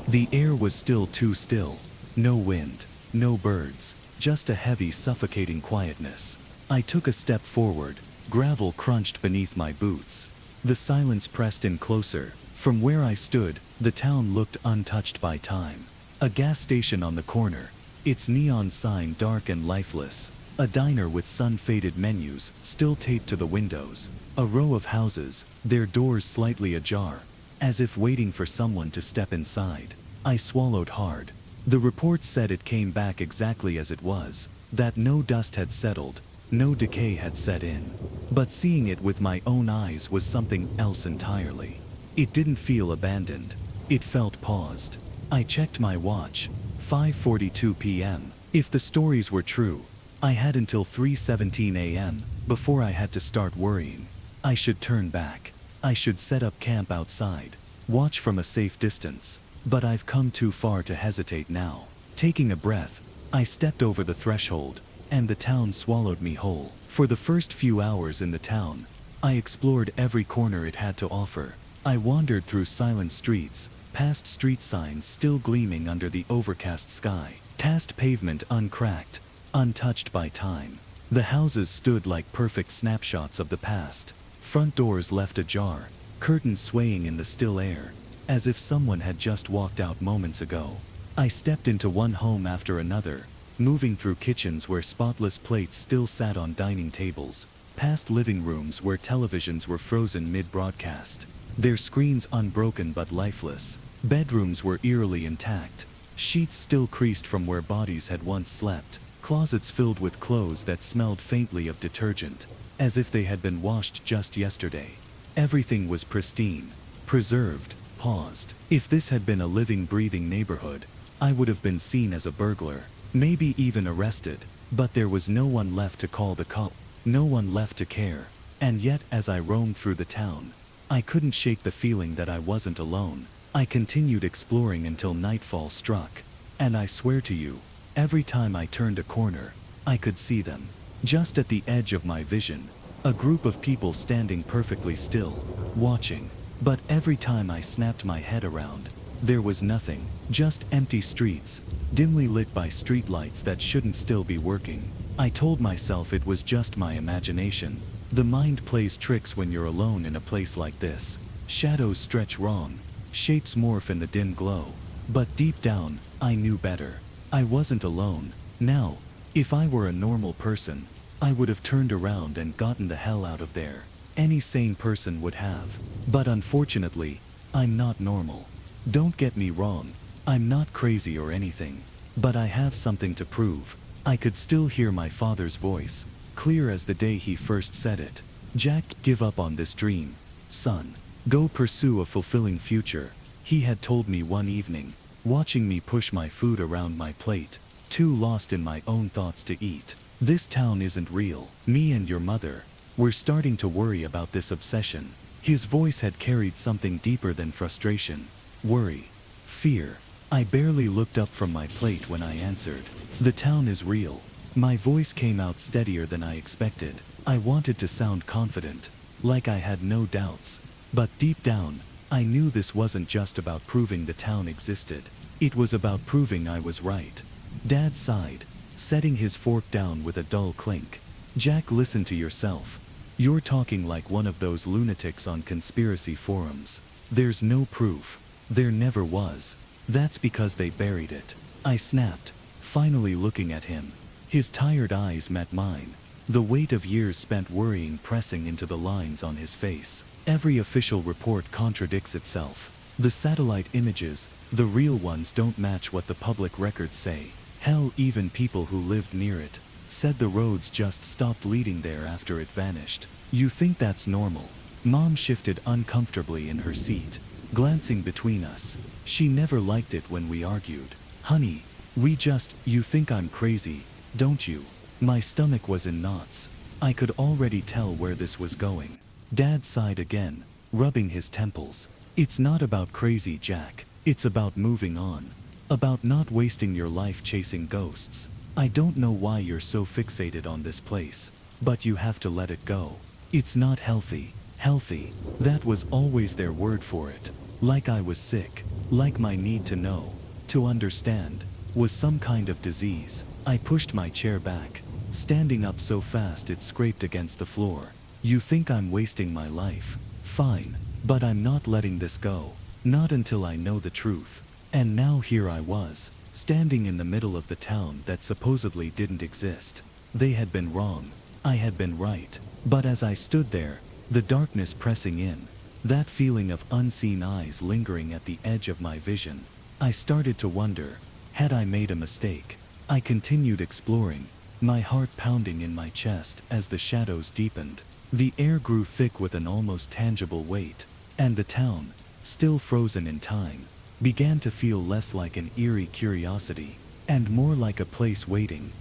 The air was still too still. No wind, no birds, just a heavy, suffocating quietness. I took a step forward. Gravel crunched beneath my boots. The silence pressed in closer. From where I stood, the town looked untouched by time. A gas station on the corner, its neon sign dark and lifeless. A diner with sun-faded menus still taped to the windows. A row of houses, their doors slightly ajar, as if waiting for someone to step inside. I swallowed hard. The report said it came back exactly as it was, that no dust had settled, no decay had set in. But seeing it with my own eyes was something else entirely. It didn't feel abandoned. It felt paused. I checked my watch. 5:42 p.m. If the stories were true, I had until 3:17 a.m. before I had to start worrying. I should turn back. I should set up camp outside, watch from a safe distance. but I've come too far to hesitate now. Taking a breath, I stepped over the threshold, and the town swallowed me whole. For the first few hours in the town, I explored every corner it had to offer. I wandered through silent streets, past street signs still gleaming under the overcast sky, past pavement uncracked, untouched by time. The houses stood like perfect snapshots of the past, front doors left ajar, curtains swaying in the still air, as if someone had just walked out moments ago. I stepped into one home after another, moving through kitchens where spotless plates still sat on dining tables, past living rooms where televisions were frozen mid-broadcast, their screens unbroken but lifeless. Bedrooms were eerily intact, sheets still creased from where bodies had once slept, closets filled with clothes that smelled faintly of detergent, as if they had been washed just yesterday. Everything was pristine, preserved, paused. If this had been a living, breathing neighborhood, I would have been seen as a burglar, maybe even arrested, but there was no one left to call the cops, no one left to care. And yet, as I roamed through the town, I couldn't shake the feeling that I wasn't alone. I continued exploring until nightfall struck, and I swear to you, every time I turned a corner, I could see them. Just at the edge of my vision, a group of people standing perfectly still, watching. But every time I snapped my head around, there was nothing, just empty streets, dimly lit by streetlights that shouldn't still be working. I told myself it was just my imagination. The mind plays tricks when you're alone in a place like this. Shadows stretch wrong, shapes morph in the dim glow. But deep down, I knew better. I wasn't alone. Now, if I were a normal person, I would have turned around and gotten the hell out of there. Any sane person would have. But unfortunately, I'm not normal. Don't get me wrong, I'm not crazy or anything. But I have something to prove. I could still hear my father's voice, clear as the day he first said it. Jack, give up on this dream, son. Go pursue a fulfilling future, he had told me one evening, watching me push my food around my plate, too lost in my own thoughts to eat. This town isn't real. Me and your mother, we're starting to worry about this obsession. His voice had carried something deeper than frustration, worry, fear. I barely looked up from my plate when I answered. The town is real. My voice came out steadier than I expected. I wanted to sound confident, like I had no doubts. But deep down, I knew this wasn't just about proving the town existed. It was about proving I was right. Dad sighed, setting his fork down with a dull clink. Jack, listen to yourself. You're talking like one of those lunatics on conspiracy forums. There's no proof. There never was. That's because they buried it. I snapped, finally looking at him. His tired eyes met mine, the weight of years spent worrying pressing into the lines on his face. Every official report contradicts itself. The satellite images, the real ones, don't match what the public records say. Hell, even people who lived near it said the roads just stopped leading there after it vanished. You think that's normal? Mom shifted uncomfortably in her seat, glancing between us. She never liked it when we argued. Honey, you think I'm crazy, don't you? My stomach was in knots. I could already tell where this was going. Dad sighed again, rubbing his temples. It's not about crazy, Jack. It's about moving on. About not wasting your life chasing ghosts. I don't know why you're so fixated on this place, but you have to let it go. It's not healthy. Healthy, that was always their word for it. Like I was sick, like my need to know, to understand, was some kind of disease. I pushed my chair back, standing up so fast it scraped against the floor. You think I'm wasting my life? Fine, but I'm not letting this go. Not until I know the truth. And now here I was, standing in the middle of the town that supposedly didn't exist. They had been wrong. I had been right. But as I stood there, the darkness pressing in, that feeling of unseen eyes lingering at the edge of my vision, I started to wonder, had I made a mistake? I continued exploring, my heart pounding in my chest as the shadows deepened. The air grew thick with an almost tangible weight, and the town, still frozen in time, began to feel less like an eerie curiosity, and more like a place waiting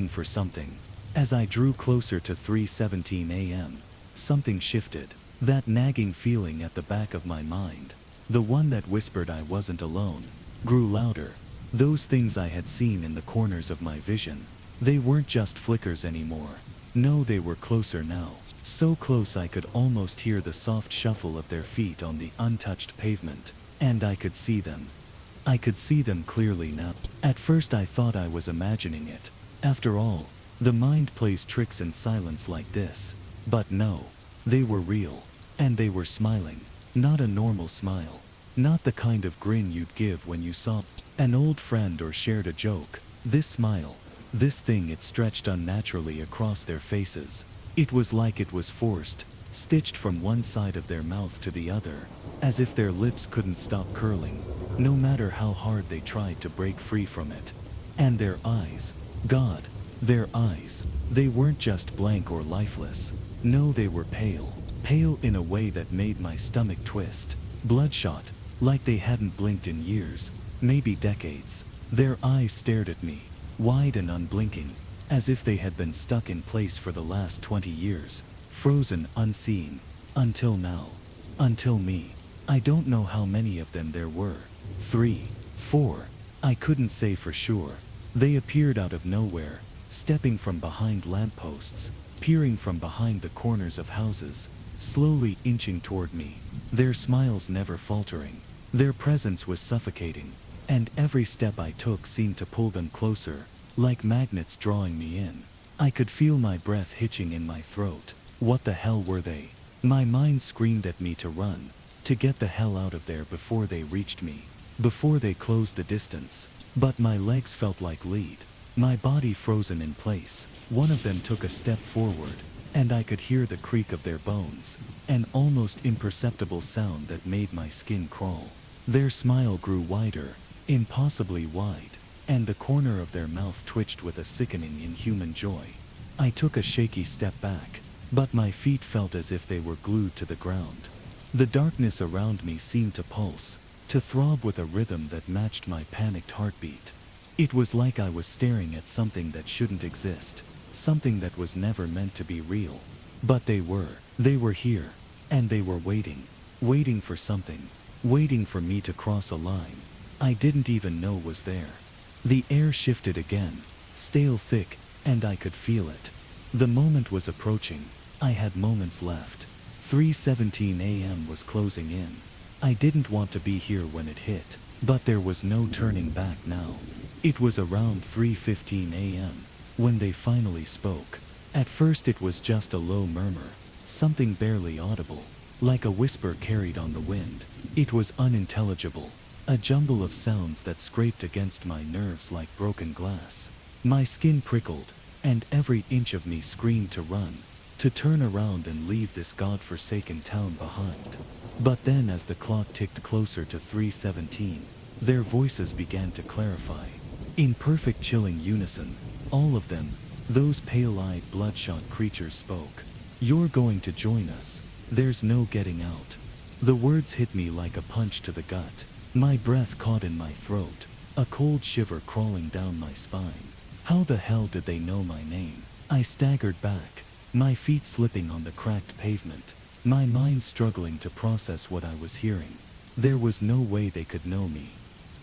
for something. As I drew closer to 3:17 a.m., something shifted. That nagging feeling at the back of my mind, The one that whispered I wasn't alone grew louder. Those things I had seen in the corners of my vision, they weren't just flickers anymore. No, they were closer now. So close I could almost hear the soft shuffle of their feet on the untouched pavement. And I could see them. I could see them clearly now. At first I thought I was imagining it. After all, the mind plays tricks in silence like this. But no, they were real. And they were smiling. Not a normal smile. Not the kind of grin you'd give when you saw an old friend or shared a joke. This smile, this thing, it stretched unnaturally across their faces. It was like it was forced, stitched from one side of their mouth to the other, as if their lips couldn't stop curling, no matter how hard they tried to break free from it. And their eyes, God, their eyes, they weren't just blank or lifeless. No, they were pale, pale in a way that made my stomach twist. Bloodshot, like they hadn't blinked in years, maybe decades. Their eyes stared at me, wide and unblinking, as if they had been stuck in place for the last 20 years, frozen, unseeing, until now. Until me. I don't know how many of them there were. 3, 4, I couldn't say for sure. They appeared out of nowhere, stepping from behind lampposts, peering from behind the corners of houses, slowly inching toward me, their smiles never faltering. Their presence was suffocating, and every step I took seemed to pull them closer, like magnets drawing me in. I could feel my breath hitching in my throat. What the hell were they? My mind screamed at me to run, to get the hell out of there before they reached me, before they closed the distance. But my legs felt like lead, my body frozen in place. One of them took a step forward, and I could hear the creak of their bones, an almost imperceptible sound that made my skin crawl. Their smile grew wider, impossibly wide, and the corner of their mouth twitched with a sickening, inhuman joy. I took a shaky step back, but my feet felt as if they were glued to the ground. The darkness around me seemed to pulse, to throb with a rhythm that matched my panicked heartbeat. It was like I was staring at something that shouldn't exist, something that was never meant to be real. But they were here, and they were waiting for something, waiting for me to cross a line I didn't even know was there. The air shifted again, stale thick, and I could feel it. The moment was approaching. I had moments left. 3:17 a.m. was closing in. I didn't want to be here when it hit, but there was no turning back now. It was around 3:15 a.m. when they finally spoke. At first it was just a low murmur, something barely audible, like a whisper carried on the wind. It was unintelligible, a jumble of sounds that scraped against my nerves like broken glass. My skin prickled, and every inch of me screamed to run, to turn around and leave this god-forsaken town behind. But then as the clock ticked closer to 3:17, their voices began to clarify. In perfect chilling unison, all of them, those pale-eyed, bloodshot creatures spoke. "You're going to join us. There's no getting out." The words hit me like a punch to the gut. My breath caught in my throat, a cold shiver crawling down my spine. How the hell did they know my name? I staggered back, my feet slipping on the cracked pavement, my mind struggling to process what I was hearing. There was no way they could know me.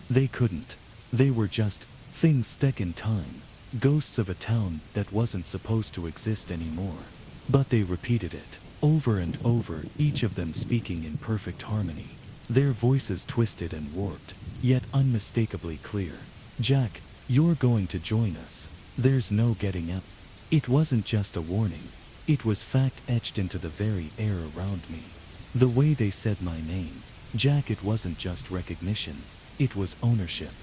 They couldn't. They were just things stuck in time, ghosts of a town that wasn't supposed to exist anymore. But they repeated it, over and over, each of them speaking in perfect harmony. Their voices twisted and warped, yet unmistakably clear. "Jack, you're going to join us. There's no getting out." It wasn't just a warning. It was fact etched into the very air around me. The way they said my name, Jack, it wasn't just recognition. It was ownership.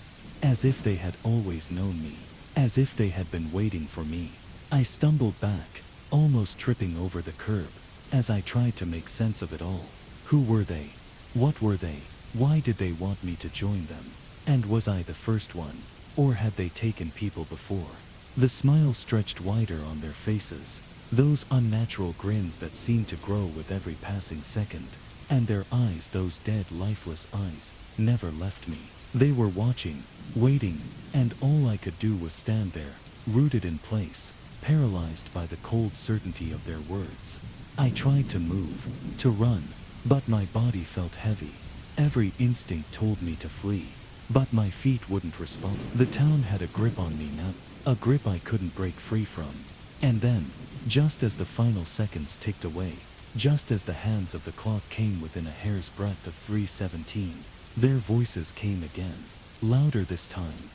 As if they had always known me. As if they had been waiting for me. I stumbled back, almost tripping over the curb, as I tried to make sense of it all. Who were they? What were they? Why did they want me to join them? And was I the first one? Or had they taken people before? The smiles stretched wider on their faces, those unnatural grins that seemed to grow with every passing second. And their eyes, those dead, lifeless eyes, never left me. They were watching, waiting, and all I could do was stand there, rooted in place, paralyzed by the cold certainty of their words. I tried to move, to run, but my body felt heavy, Every instinct told me to flee, but my feet wouldn't respond. The town had a grip on me now, a grip I couldn't break free from. And then, just as the final seconds ticked away, just as the hands of the clock came within a hair's breadth of 3:17, their voices came again, louder this time.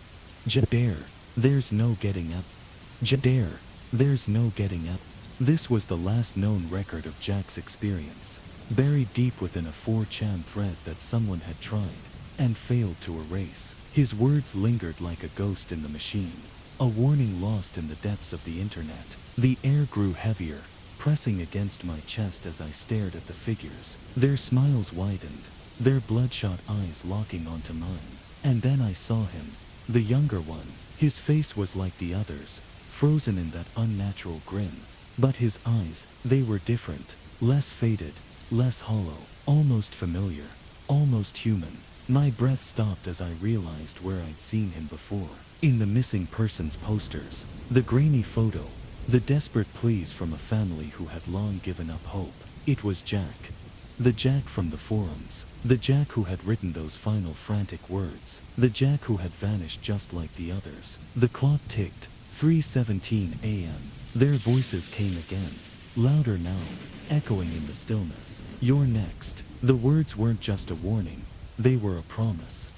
Dare, there's no getting up. Dare, there's no getting up. This was the last known record of Jack's experience, buried deep within a 4chan thread that someone had tried and failed to erase. His words lingered like a ghost in the machine, a warning lost in the depths of the internet. The air grew heavier, pressing against my chest as I stared at the figures. Their smiles widened, their bloodshot eyes locking onto mine. And then I saw him, the younger one. His face was like the others, frozen in that unnatural grin. But his eyes, they were different, less faded, less hollow, almost familiar, almost human. My breath stopped as I realized where I'd seen him before. In the missing persons posters, the grainy photo, the desperate pleas from a family who had long given up hope. It was Jack. The Jack from the forums. The Jack who had written those final frantic words. The Jack who had vanished just like the others. The clock ticked, 3:17 a.m. Their voices came again, louder now, echoing in the stillness. You're next. The words weren't just a warning, they were a promise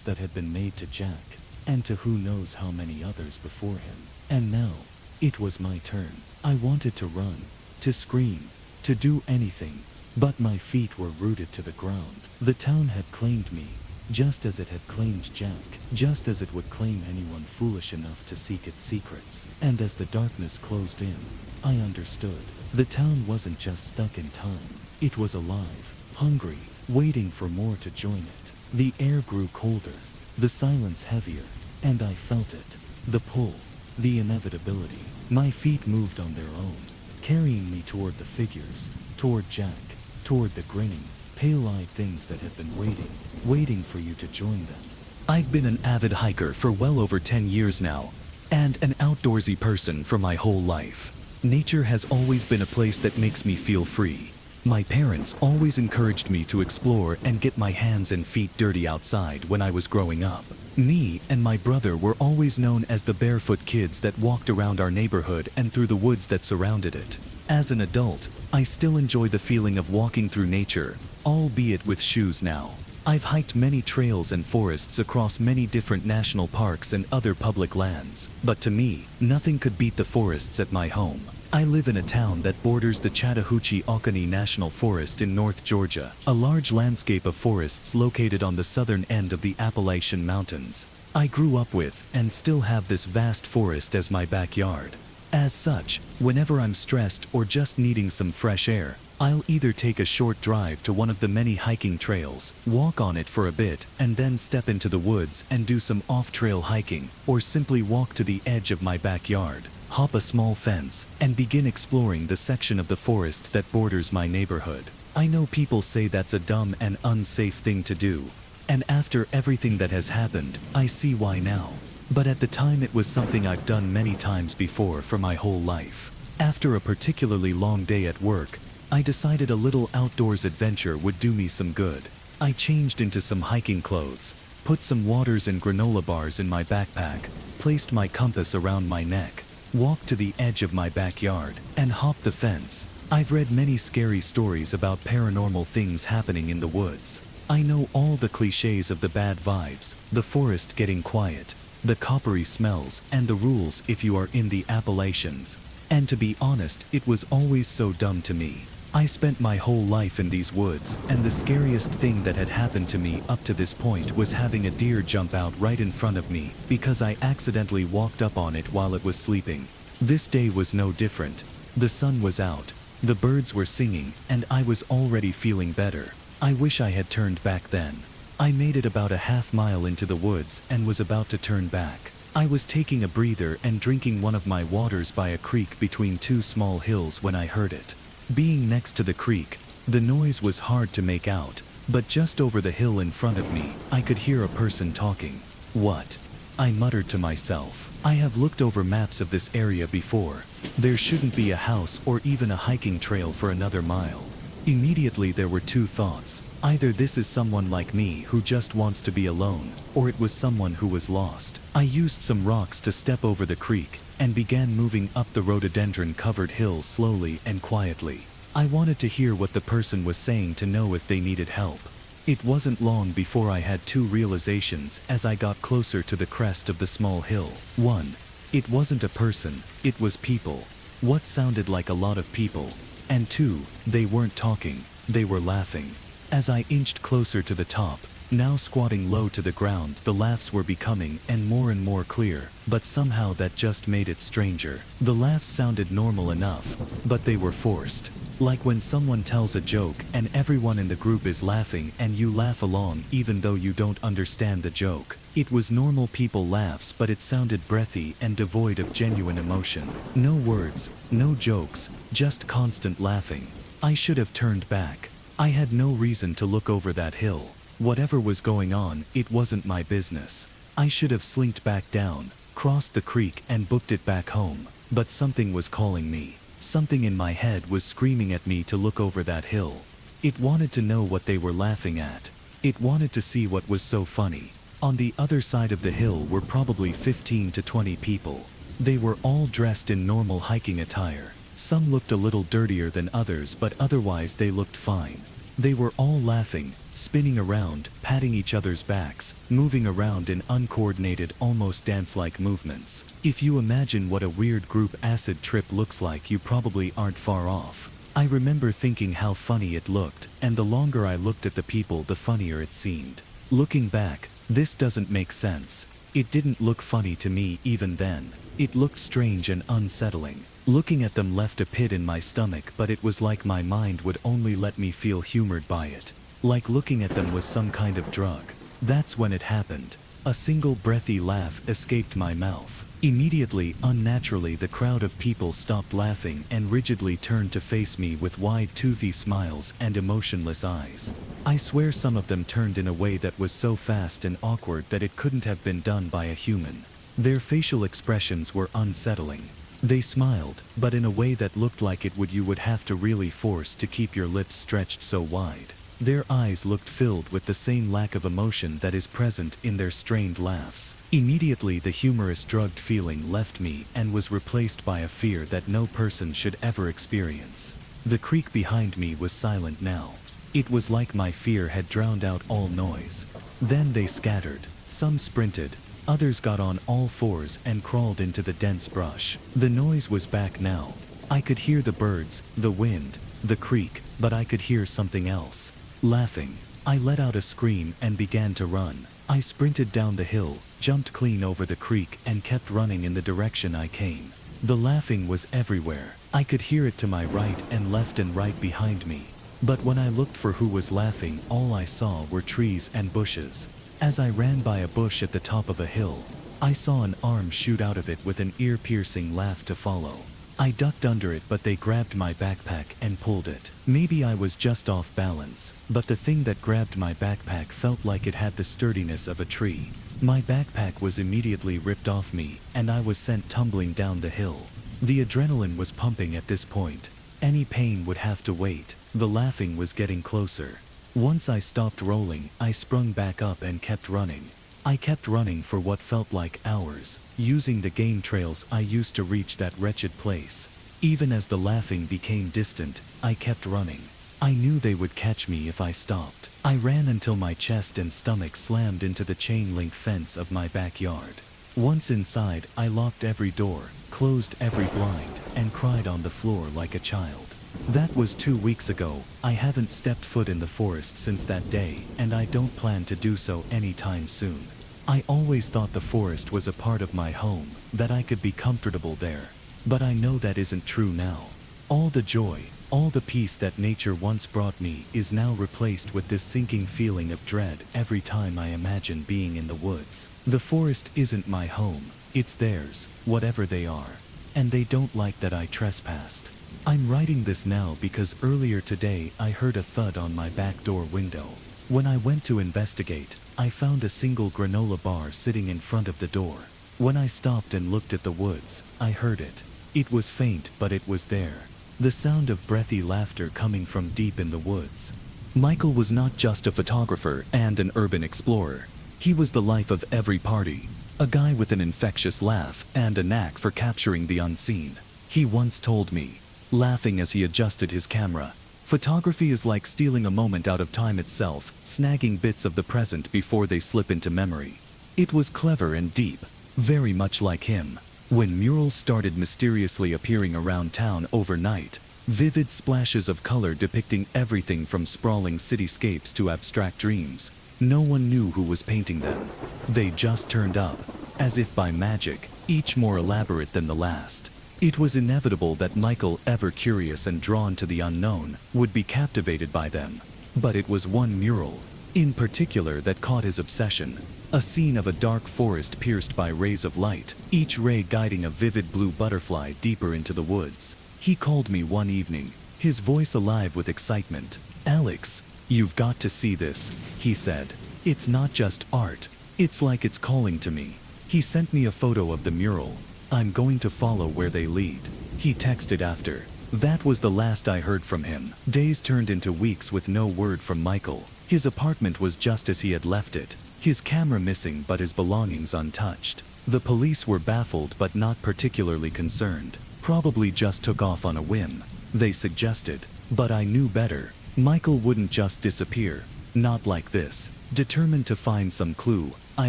that had been made to Jack, and to who knows how many others before him. And now, it was my turn. I wanted to run, to scream, to do anything, but my feet were rooted to the ground. The town had claimed me, just as it had claimed Jack, just as it would claim anyone foolish enough to seek its secrets. And as the darkness closed in, I understood. The town wasn't just stuck in time. It was alive, hungry, waiting for more to join it. The air grew colder, the silence heavier, and I felt it. The pull, the inevitability. My feet moved on their own, carrying me toward the figures, toward Jack, toward the grinning, pale-eyed things that had been waiting for you to join them. I've been an avid hiker for well over 10 years now, and an outdoorsy person for my whole life. Nature has always been a place that makes me feel free. My parents always encouraged me to explore and get my hands and feet dirty outside when I was growing up. Me and my brother were always known as the barefoot kids that walked around our neighborhood and through the woods that surrounded it. As an adult, I still enjoy the feeling of walking through nature, albeit with shoes now. I've hiked many trails and forests across many different national parks and other public lands, but to me, nothing could beat the forests at my home. I live in a town that borders the Chattahoochee-Oconee National Forest in North Georgia, a large landscape of forests located on the southern end of the Appalachian Mountains. I grew up with and still have this vast forest as my backyard. As such, whenever I'm stressed or just needing some fresh air, I'll either take a short drive to one of the many hiking trails, walk on it for a bit, and then step into the woods and do some off-trail hiking, or simply walk to the edge of my backyard, hop a small fence, and begin exploring the section of the forest that borders my neighborhood. I know people say that's a dumb and unsafe thing to do, and after everything that has happened, I see why now. But at the time it was something I've done many times before for my whole life. After a particularly long day at work, I decided a little outdoors adventure would do me some good. I changed into some hiking clothes, put some waters and granola bars in my backpack, placed my compass around my neck, walked to the edge of my backyard, and hopped the fence. I've read many scary stories about paranormal things happening in the woods. I know all the cliches of the bad vibes, the forest getting quiet, the coppery smells, and the rules if you are in the Appalachians. And to be honest, it was always so dumb to me. I spent my whole life in these woods, and the scariest thing that had happened to me up to this point was having a deer jump out right in front of me because I accidentally walked up on it while it was sleeping. This day was no different. The sun was out, the birds were singing, and I was already feeling better. I wish I had turned back then. I made it about a half-mile into the woods and was about to turn back. I was taking a breather and drinking one of my waters by a creek between two small hills when I heard it. Being next to the creek, the noise was hard to make out, but just over the hill in front of me, I could hear a person talking. What? I muttered to myself. I have looked over maps of this area before. There shouldn't be a house or even a hiking trail for another mile. Immediately there were two thoughts. Either this is someone like me who just wants to be alone, or it was someone who was lost. I used some rocks to step over the creek, and began moving up the rhododendron-covered hill slowly and quietly. I wanted to hear what the person was saying to know if they needed help. It wasn't long before I had two realizations as I got closer to the crest of the small hill. 1. It wasn't a person, it was people. What sounded like a lot of people. And 2, they weren't talking, they were laughing. As I inched closer to the top, now squatting low to the ground, the laughs were becoming and more clear, but somehow that just made it stranger. The laughs sounded normal enough, but they were forced. Like when someone tells a joke and everyone in the group is laughing and you laugh along even though you don't understand the joke. It was normal people laughs, but it sounded breathy and devoid of genuine emotion. No words, no jokes, just constant laughing. I should have turned back. I had no reason to look over that hill. Whatever was going on, it wasn't my business. I should have slinked back down, crossed the creek and booked it back home. But something was calling me. Something in my head was screaming at me to look over that hill. It wanted to know what they were laughing at. It wanted to see what was so funny. On the other side of the hill were probably 15 to 20 people. They were all dressed in normal hiking attire. Some looked a little dirtier than others, but otherwise they looked fine. They were all laughing, spinning around, patting each other's backs, moving around in uncoordinated, almost dance-like movements. If you imagine what a weird group acid trip looks like, you probably aren't far off. I remember thinking how funny it looked, and the longer I looked at the people, the funnier it seemed. Looking back, this doesn't make sense. It didn't look funny to me even then. It looked strange and unsettling. Looking at them left a pit in my stomach, but it was like my mind would only let me feel humored by it. Like looking at them was some kind of drug. That's when it happened. A single breathy laugh escaped my mouth. Immediately, unnaturally, the crowd of people stopped laughing and rigidly turned to face me with wide, toothy smiles and emotionless eyes. I swear some of them turned in a way that was so fast and awkward that it couldn't have been done by a human. Their facial expressions were unsettling. They smiled, but in a way that looked like you would have to really force to keep your lips stretched so wide. Their eyes looked filled with the same lack of emotion that is present in their strained laughs. Immediately the humorous drugged feeling left me and was replaced by a fear that no person should ever experience. The creek behind me was silent now. It was like my fear had drowned out all noise. Then they scattered. Some sprinted. Others got on all fours and crawled into the dense brush. The noise was back now. I could hear the birds, the wind, the creek, but I could hear something else. Laughing. I let out a scream and began to run. I sprinted down the hill, jumped clean over the creek, and kept running in the direction I came. The laughing was everywhere. I could hear it to my right and left and right behind me. But when I looked for who was laughing, all I saw were trees and bushes. As I ran by a bush at the top of a hill, I saw an arm shoot out of it with an ear-piercing laugh to follow. I ducked under it, but they grabbed my backpack and pulled it. Maybe I was just off balance, but the thing that grabbed my backpack felt like it had the sturdiness of a tree. My backpack was immediately ripped off me, and I was sent tumbling down the hill. The adrenaline was pumping at this point. Any pain would have to wait. The laughing was getting closer. Once I stopped rolling, I sprung back up and kept running. I kept running for what felt like hours, using the game trails I used to reach that wretched place. Even as the laughing became distant, I kept running. I knew they would catch me if I stopped. I ran until my chest and stomach slammed into the chain-link fence of my backyard. Once inside, I locked every door, closed every blind, and cried on the floor like a child. That was 2 weeks ago. I haven't stepped foot in the forest since that day, and I don't plan to do so anytime soon. I always thought the forest was a part of my home, that I could be comfortable there. But I know that isn't true now. All the joy, all the peace that nature once brought me is now replaced with this sinking feeling of dread every time I imagine being in the woods. The forest isn't my home, it's theirs, whatever they are. And they don't like that I trespassed. I'm writing this now because earlier today I heard a thud on my back door window. When I went to investigate, I found a single granola bar sitting in front of the door. When I stopped and looked at the woods, I heard it. It was faint, but it was there. the sound of breathy laughter coming from deep in the woods. Michael was not just a photographer and an urban explorer. He was the life of every party, a guy with an infectious laugh and a knack for capturing the unseen. He once told me, laughing as he adjusted his camera, "Photography is like stealing a moment out of time itself, snagging bits of the present before they slip into memory." It was clever and deep, very much like him. When murals started mysteriously appearing around town overnight, vivid splashes of color depicting everything from sprawling cityscapes to abstract dreams, no one knew who was painting them. They just turned up, as if by magic, each more elaborate than the last. It was inevitable that Michael, ever curious and drawn to the unknown, would be captivated by them. But it was one mural, in particular, that caught his obsession. A scene of a dark forest pierced by rays of light, each ray guiding a vivid blue butterfly deeper into the woods. He called me one evening, his voice alive with excitement. "Alex, you've got to see this," he said. "It's not just art, it's like it's calling to me." He sent me a photo of the mural. "I'm going to follow where they lead," he texted after. That was the last I heard from him. Days turned into weeks with no word from Michael. His apartment was just as he had left it, his camera missing but his belongings untouched. The police were baffled but not particularly concerned. "Probably just took off on a whim," they suggested. But I knew better. Michael wouldn't just disappear. Not like this. Determined to find some clue, I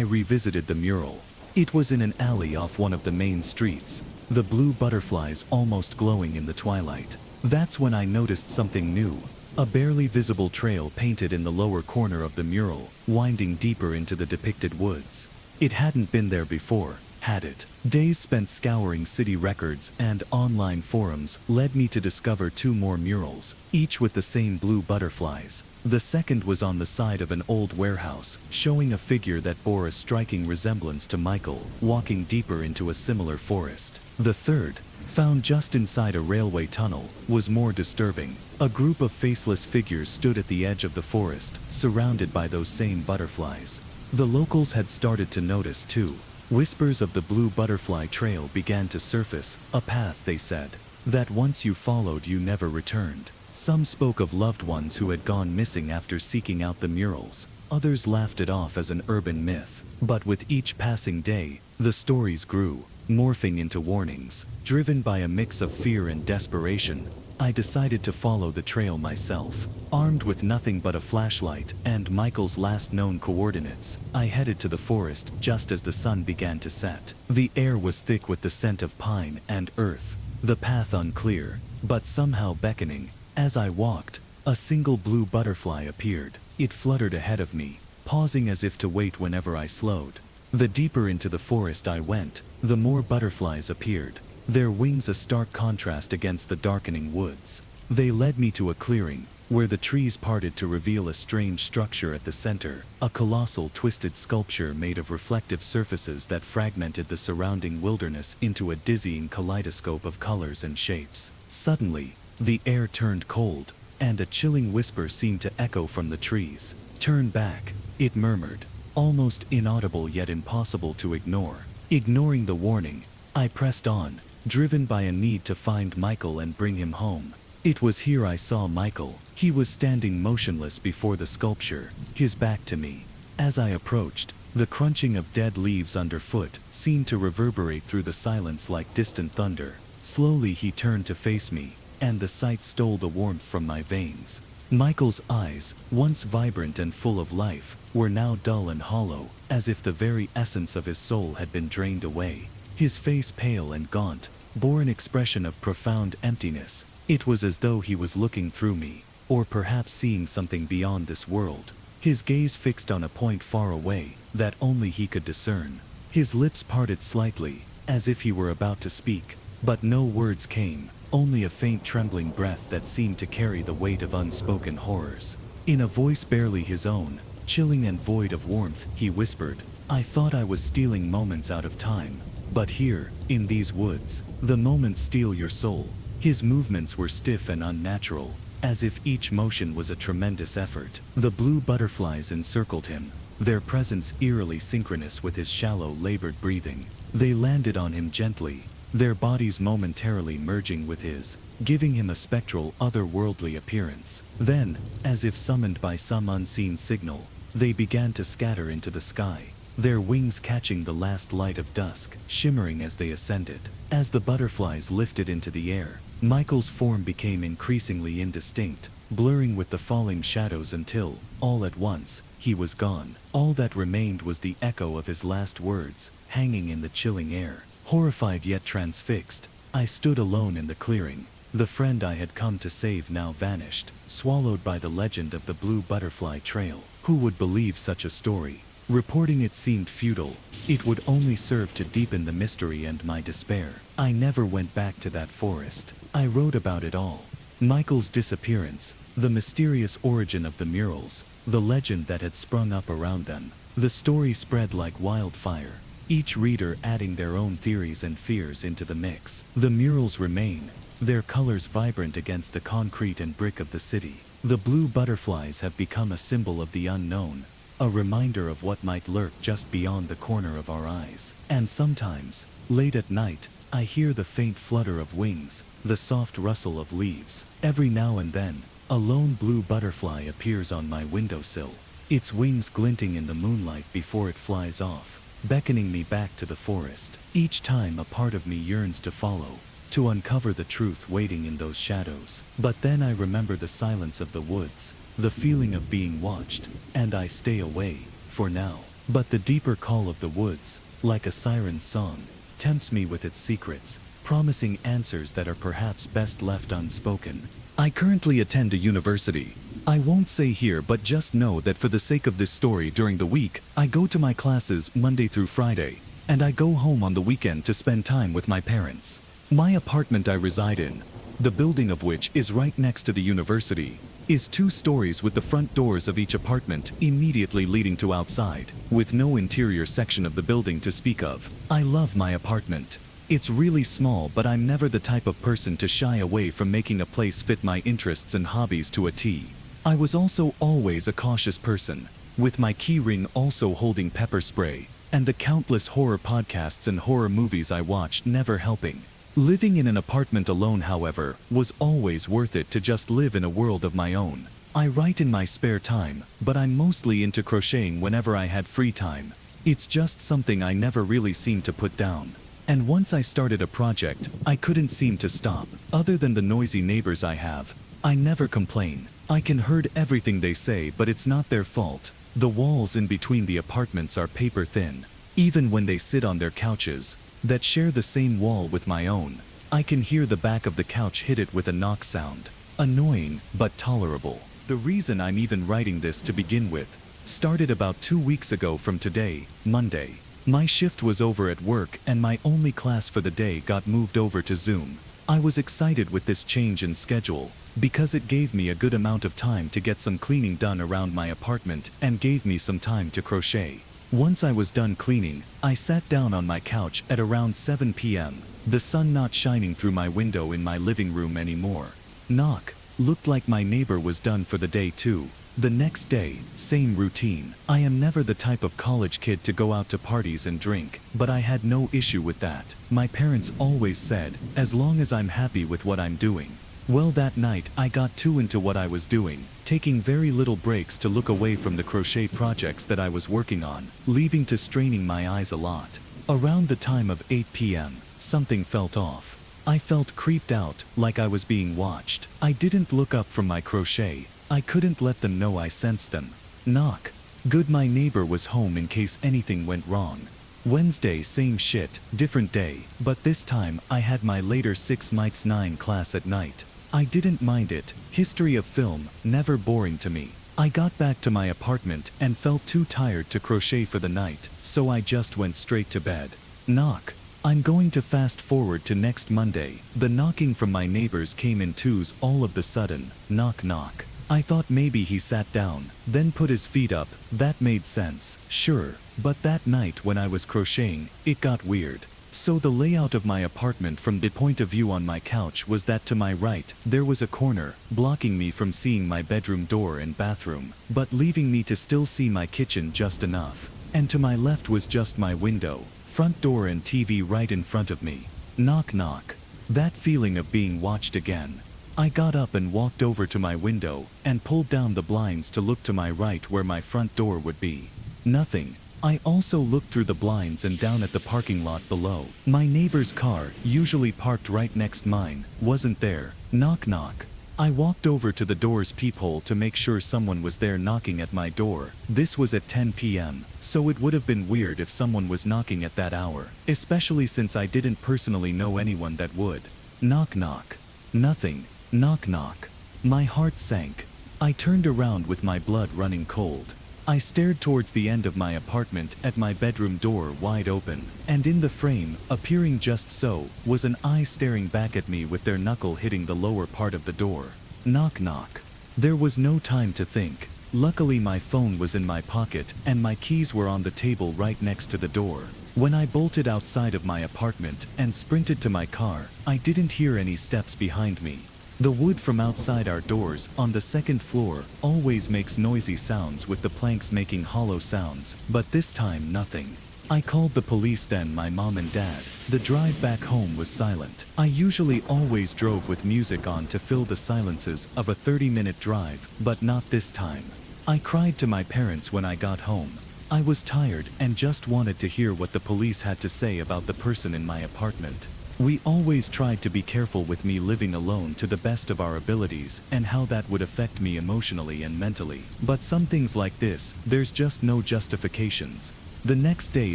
revisited the mural. It was in an alley off one of the main streets, the blue butterflies almost glowing in the twilight. That's when I noticed something new. A barely visible trail painted in the lower corner of the mural, winding deeper into the depicted woods. It hadn't been there before, had it? Days spent scouring city records and online forums led me to discover two more murals, each with the same blue butterflies. The second was on the side of an old warehouse, showing a figure that bore a striking resemblance to Michael, walking deeper into a similar forest. The third, found just inside a railway tunnel, was more disturbing. A group of faceless figures stood at the edge of the forest, surrounded by those same butterflies. The locals had started to notice too. Whispers of the blue butterfly trail began to surface, a path, they said, that once you followed you never returned. Some spoke of loved ones who had gone missing after seeking out the murals. Others laughed it off as an urban myth. But with each passing day, the stories grew, morphing into warnings. Driven by a mix of fear and desperation, I decided to follow the trail myself. Armed with nothing but a flashlight and Michael's last known coordinates, I headed to the forest just as the sun began to set. The air was thick with the scent of pine and earth, the path unclear, but somehow beckoning. As I walked, a single blue butterfly appeared. It fluttered ahead of me, pausing as if to wait whenever I slowed. The deeper into the forest I went, the more butterflies appeared, their wings a stark contrast against the darkening woods. They led me to a clearing, where the trees parted to reveal a strange structure at the center, a colossal twisted sculpture made of reflective surfaces that fragmented the surrounding wilderness into a dizzying kaleidoscope of colors and shapes. Suddenly, the air turned cold, and a chilling whisper seemed to echo from the trees. "Turn back," it murmured, almost inaudible yet impossible to ignore. Ignoring the warning, I pressed on, driven by a need to find Michael and bring him home. It was here I saw Michael. He was standing motionless before the sculpture, his back to me. As I approached, the crunching of dead leaves underfoot seemed to reverberate through the silence like distant thunder. Slowly he turned to face me, and the sight stole the warmth from my veins. Michael's eyes, once vibrant and full of life, were now dull and hollow, as if the very essence of his soul had been drained away. His face, pale and gaunt, bore an expression of profound emptiness. It was as though he was looking through me, or perhaps seeing something beyond this world. His gaze fixed on a point far away, that only he could discern. His lips parted slightly, as if he were about to speak, but no words came. Only a faint trembling breath that seemed to carry the weight of unspoken horrors. In a voice barely his own, chilling and void of warmth, he whispered, "I thought I was stealing moments out of time. But here, in these woods, the moments steal your soul." His movements were stiff and unnatural, as if each motion was a tremendous effort. The blue butterflies encircled him, their presence eerily synchronous with his shallow, labored breathing. They landed on him gently, their bodies momentarily merging with his, giving him a spectral, otherworldly appearance. Then, as if summoned by some unseen signal, they began to scatter into the sky, their wings catching the last light of dusk, shimmering as they ascended. As the butterflies lifted into the air, Michael's form became increasingly indistinct, blurring with the falling shadows until, all at once, he was gone. All that remained was the echo of his last words, hanging in the chilling air. Horrified yet transfixed, I stood alone in the clearing. The friend I had come to save now vanished, swallowed by the legend of the blue butterfly trail. Who would believe such a story? Reporting it seemed futile. It would only serve to deepen the mystery and my despair. I never went back to that forest. I wrote about it all. Michael's disappearance, the mysterious origin of the murals, the legend that had sprung up around them. The story spread like wildfire, each reader adding their own theories and fears into the mix. The murals remain, their colors vibrant against the concrete and brick of the city. The blue butterflies have become a symbol of the unknown, a reminder of what might lurk just beyond the corner of our eyes. And sometimes, late at night, I hear the faint flutter of wings, the soft rustle of leaves. Every now and then, a lone blue butterfly appears on my windowsill, its wings glinting in the moonlight before it flies off, beckoning me back to the forest. Each time a part of me yearns to follow, to uncover the truth waiting in those shadows. But then I remember the silence of the woods, the feeling of being watched, and I stay away, for now. But the deeper call of the woods, like a siren's song, tempts me with its secrets, promising answers that are perhaps best left unspoken. I currently attend a university. I won't say here, but just know that for the sake of this story, during the week, I go to my classes Monday through Friday, and I go home on the weekend to spend time with my parents. My apartment I reside in, the building of which is right next to the university, is 2 stories with the front doors of each apartment immediately leading to outside, with no interior section of the building to speak of. I love my apartment. It's really small, but I'm never the type of person to shy away from making a place fit my interests and hobbies to a T. I was also always a cautious person, with my keyring also holding pepper spray, and the countless horror podcasts and horror movies I watched never helping. Living in an apartment alone, however, was always worth it to just live in a world of my own. I write in my spare time, but I'm mostly into crocheting whenever I had free time. It's just something I never really seemed to put down. And once I started a project, I couldn't seem to stop. Other than the noisy neighbors I have, I never complain. I can heard everything they say, but it's not their fault. The walls in between the apartments are paper thin. Even when they sit on their couches, that share the same wall with my own, I can hear the back of the couch hit it with a knock sound. Annoying, but tolerable. The reason I'm even writing this to begin with started about 2 weeks ago from today, Monday. My shift was over at work and my only class for the day got moved over to Zoom. I was excited with this change in schedule because it gave me a good amount of time to get some cleaning done around my apartment and gave me some time to crochet. Once I was done cleaning, I sat down on my couch at around 7 p.m., the sun not shining through my window in my living room anymore. Knock. Looked like my neighbor was done for the day too. The next day, same routine. I am never the type of college kid to go out to parties and drink, but I had no issue with that. My parents always said, as long as I'm happy with what I'm doing. Well, that night I got too into what I was doing, taking very little breaks to look away from the crochet projects that I was working on, leaving to straining my eyes a lot. Around the time of 8 p.m., something felt off. I felt creeped out, like I was being watched. I didn't look up from my crochet. I couldn't let them know I sensed them. Knock. Good, my neighbor was home in case anything went wrong. Wednesday, same shit, different day, but this time I had my later 6 Mike's 9 class at night. I didn't mind it. History of film, never boring to me. I got back to my apartment and felt too tired to crochet for the night, so I just went straight to bed. Knock. I'm going to fast forward to next Monday. The knocking from my neighbors came in twos all of the sudden. Knock knock. I thought maybe he sat down, then put his feet up. That made sense, sure. But that night when I was crocheting, it got weird. So the layout of my apartment from the point of view on my couch was that to my right, there was a corner, blocking me from seeing my bedroom door and bathroom, but leaving me to still see my kitchen just enough. And to my left was just my window, front door and TV right in front of me. Knock knock. That feeling of being watched again. I got up and walked over to my window and pulled down the blinds to look to my right where my front door would be. Nothing. I also looked through the blinds and down at the parking lot below. My neighbor's car, usually parked right next mine, wasn't there. Knock knock. I walked over to the door's peephole to make sure someone was there knocking at my door. This was at 10 p.m., so it would have been weird if someone was knocking at that hour, especially since I didn't personally know anyone that would. Knock knock. Nothing. Knock knock. My heart sank. I turned around with my blood running cold. I stared towards the end of my apartment at my bedroom door wide open, and in the frame, appearing just so, was an eye staring back at me with their knuckle hitting the lower part of the door. Knock knock. There was no time to think. Luckily my phone was in my pocket and my keys were on the table right next to the door. When I bolted outside of my apartment and sprinted to my car, I didn't hear any steps behind me. The wood from outside our doors on the second floor always makes noisy sounds with the planks making hollow sounds, but this time nothing. I called the police then, my mom and dad. The drive back home was silent. I usually always drove with music on to fill the silences of a 30-minute drive, but not this time. I cried to my parents when I got home. I was tired and just wanted to hear what the police had to say about the person in my apartment. We always tried to be careful with me living alone to the best of our abilities and how that would affect me emotionally and mentally. But some things like this, there's just no justifications. The next day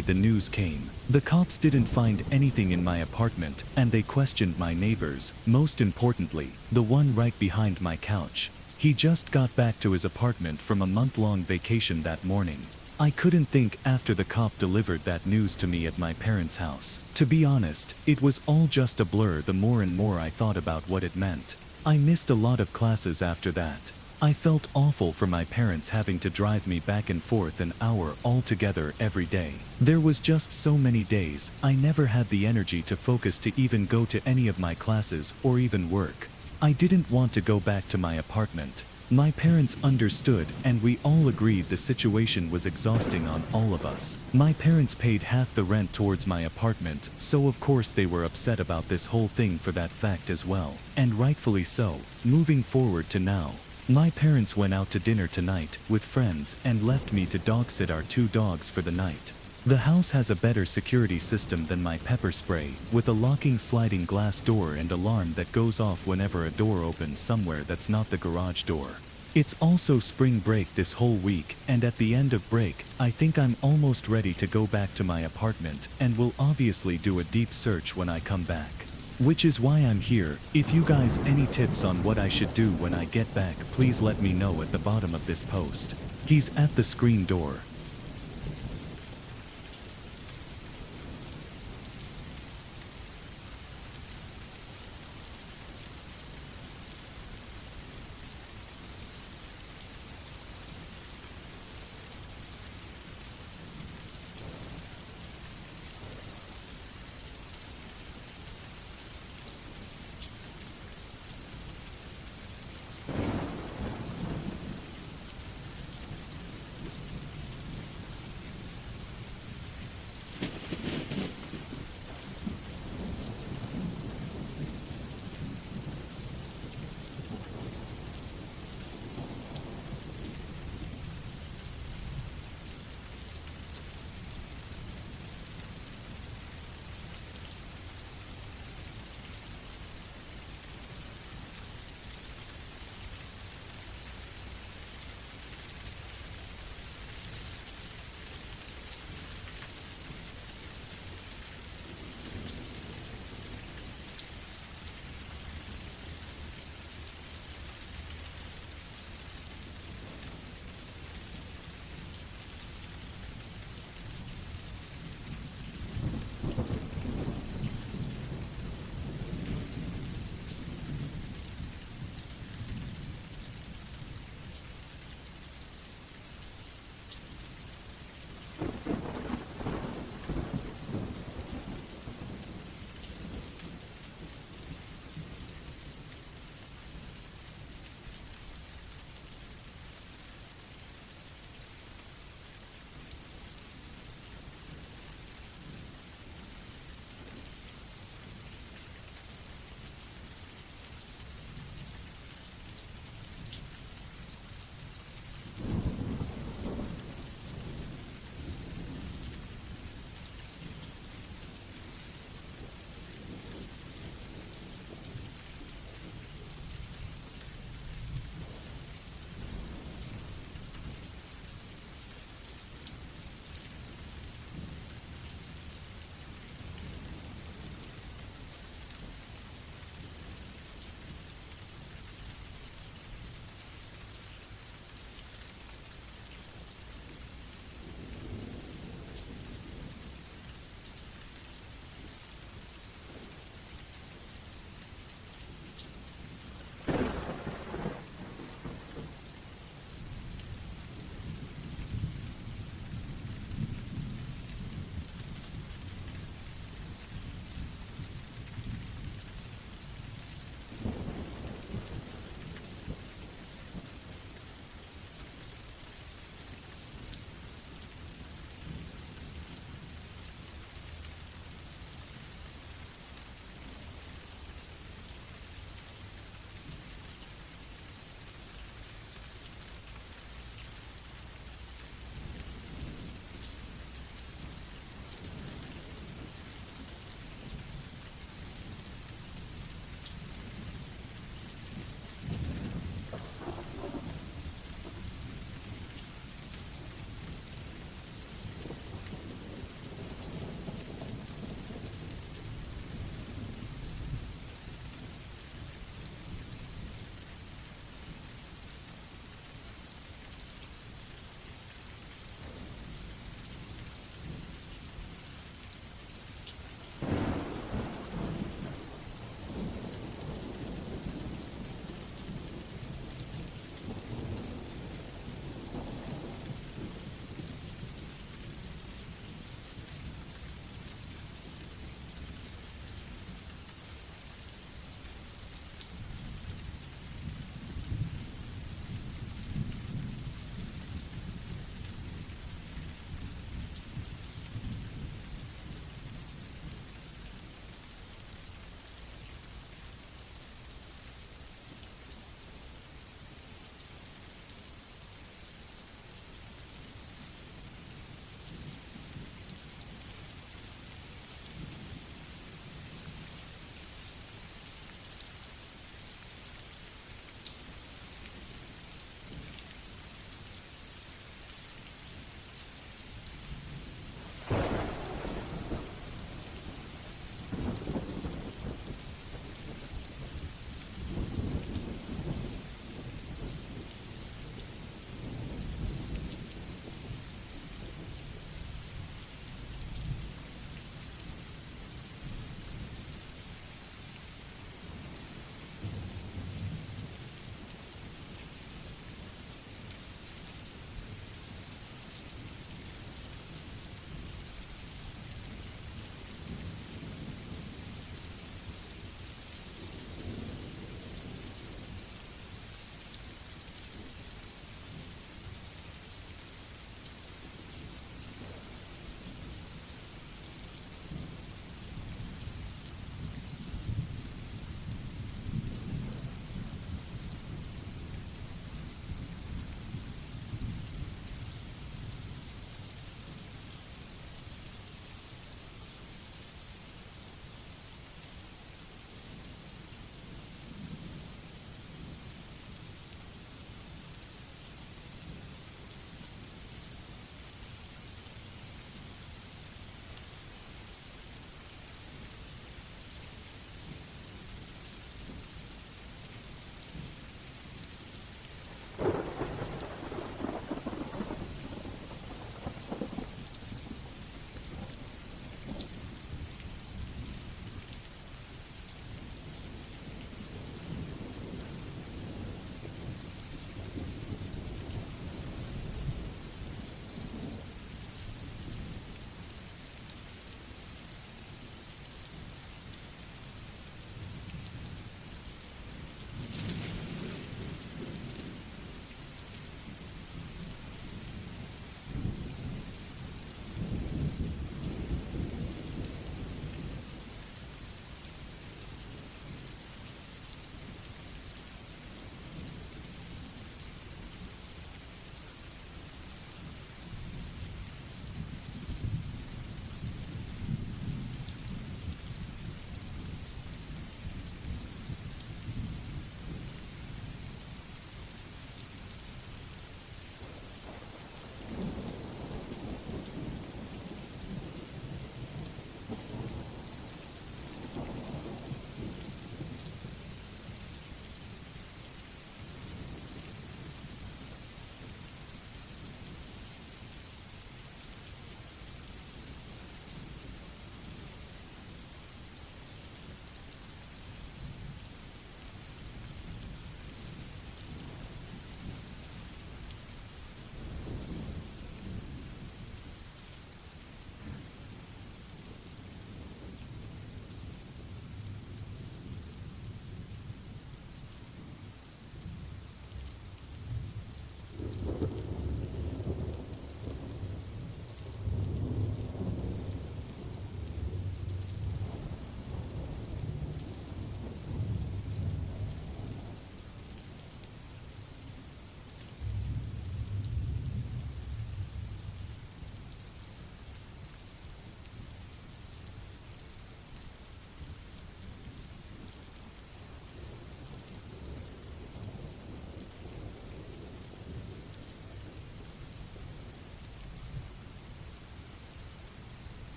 the news came. The cops didn't find anything in my apartment and they questioned my neighbors, most importantly, the one right behind my couch. He just got back to his apartment from a month-long vacation that morning. I couldn't think after the cop delivered that news to me at my parents' house. To be honest, it was all just a blur the more and more I thought about what it meant. I missed a lot of classes after that. I felt awful for my parents having to drive me back and forth an hour altogether every day. There was just so many days I never had the energy to focus to even go to any of my classes or even work. I didn't want to go back to my apartment. My parents understood and we all agreed the situation was exhausting on all of us. My parents paid half the rent towards my apartment, so of course they were upset about this whole thing for that fact as well. And rightfully so. Moving forward to now. My parents went out to dinner tonight with friends and left me to dog sit our 2 dogs for the night. The house has a better security system than my pepper spray, with a locking sliding glass door and alarm that goes off whenever a door opens somewhere that's not the garage door. It's also spring break this whole week, and at the end of break, I think I'm almost ready to go back to my apartment and will obviously do a deep search when I come back. Which is why I'm here. If you guys any tips on what I should do when I get back, please let me know at the bottom of this post. He's at the screen door.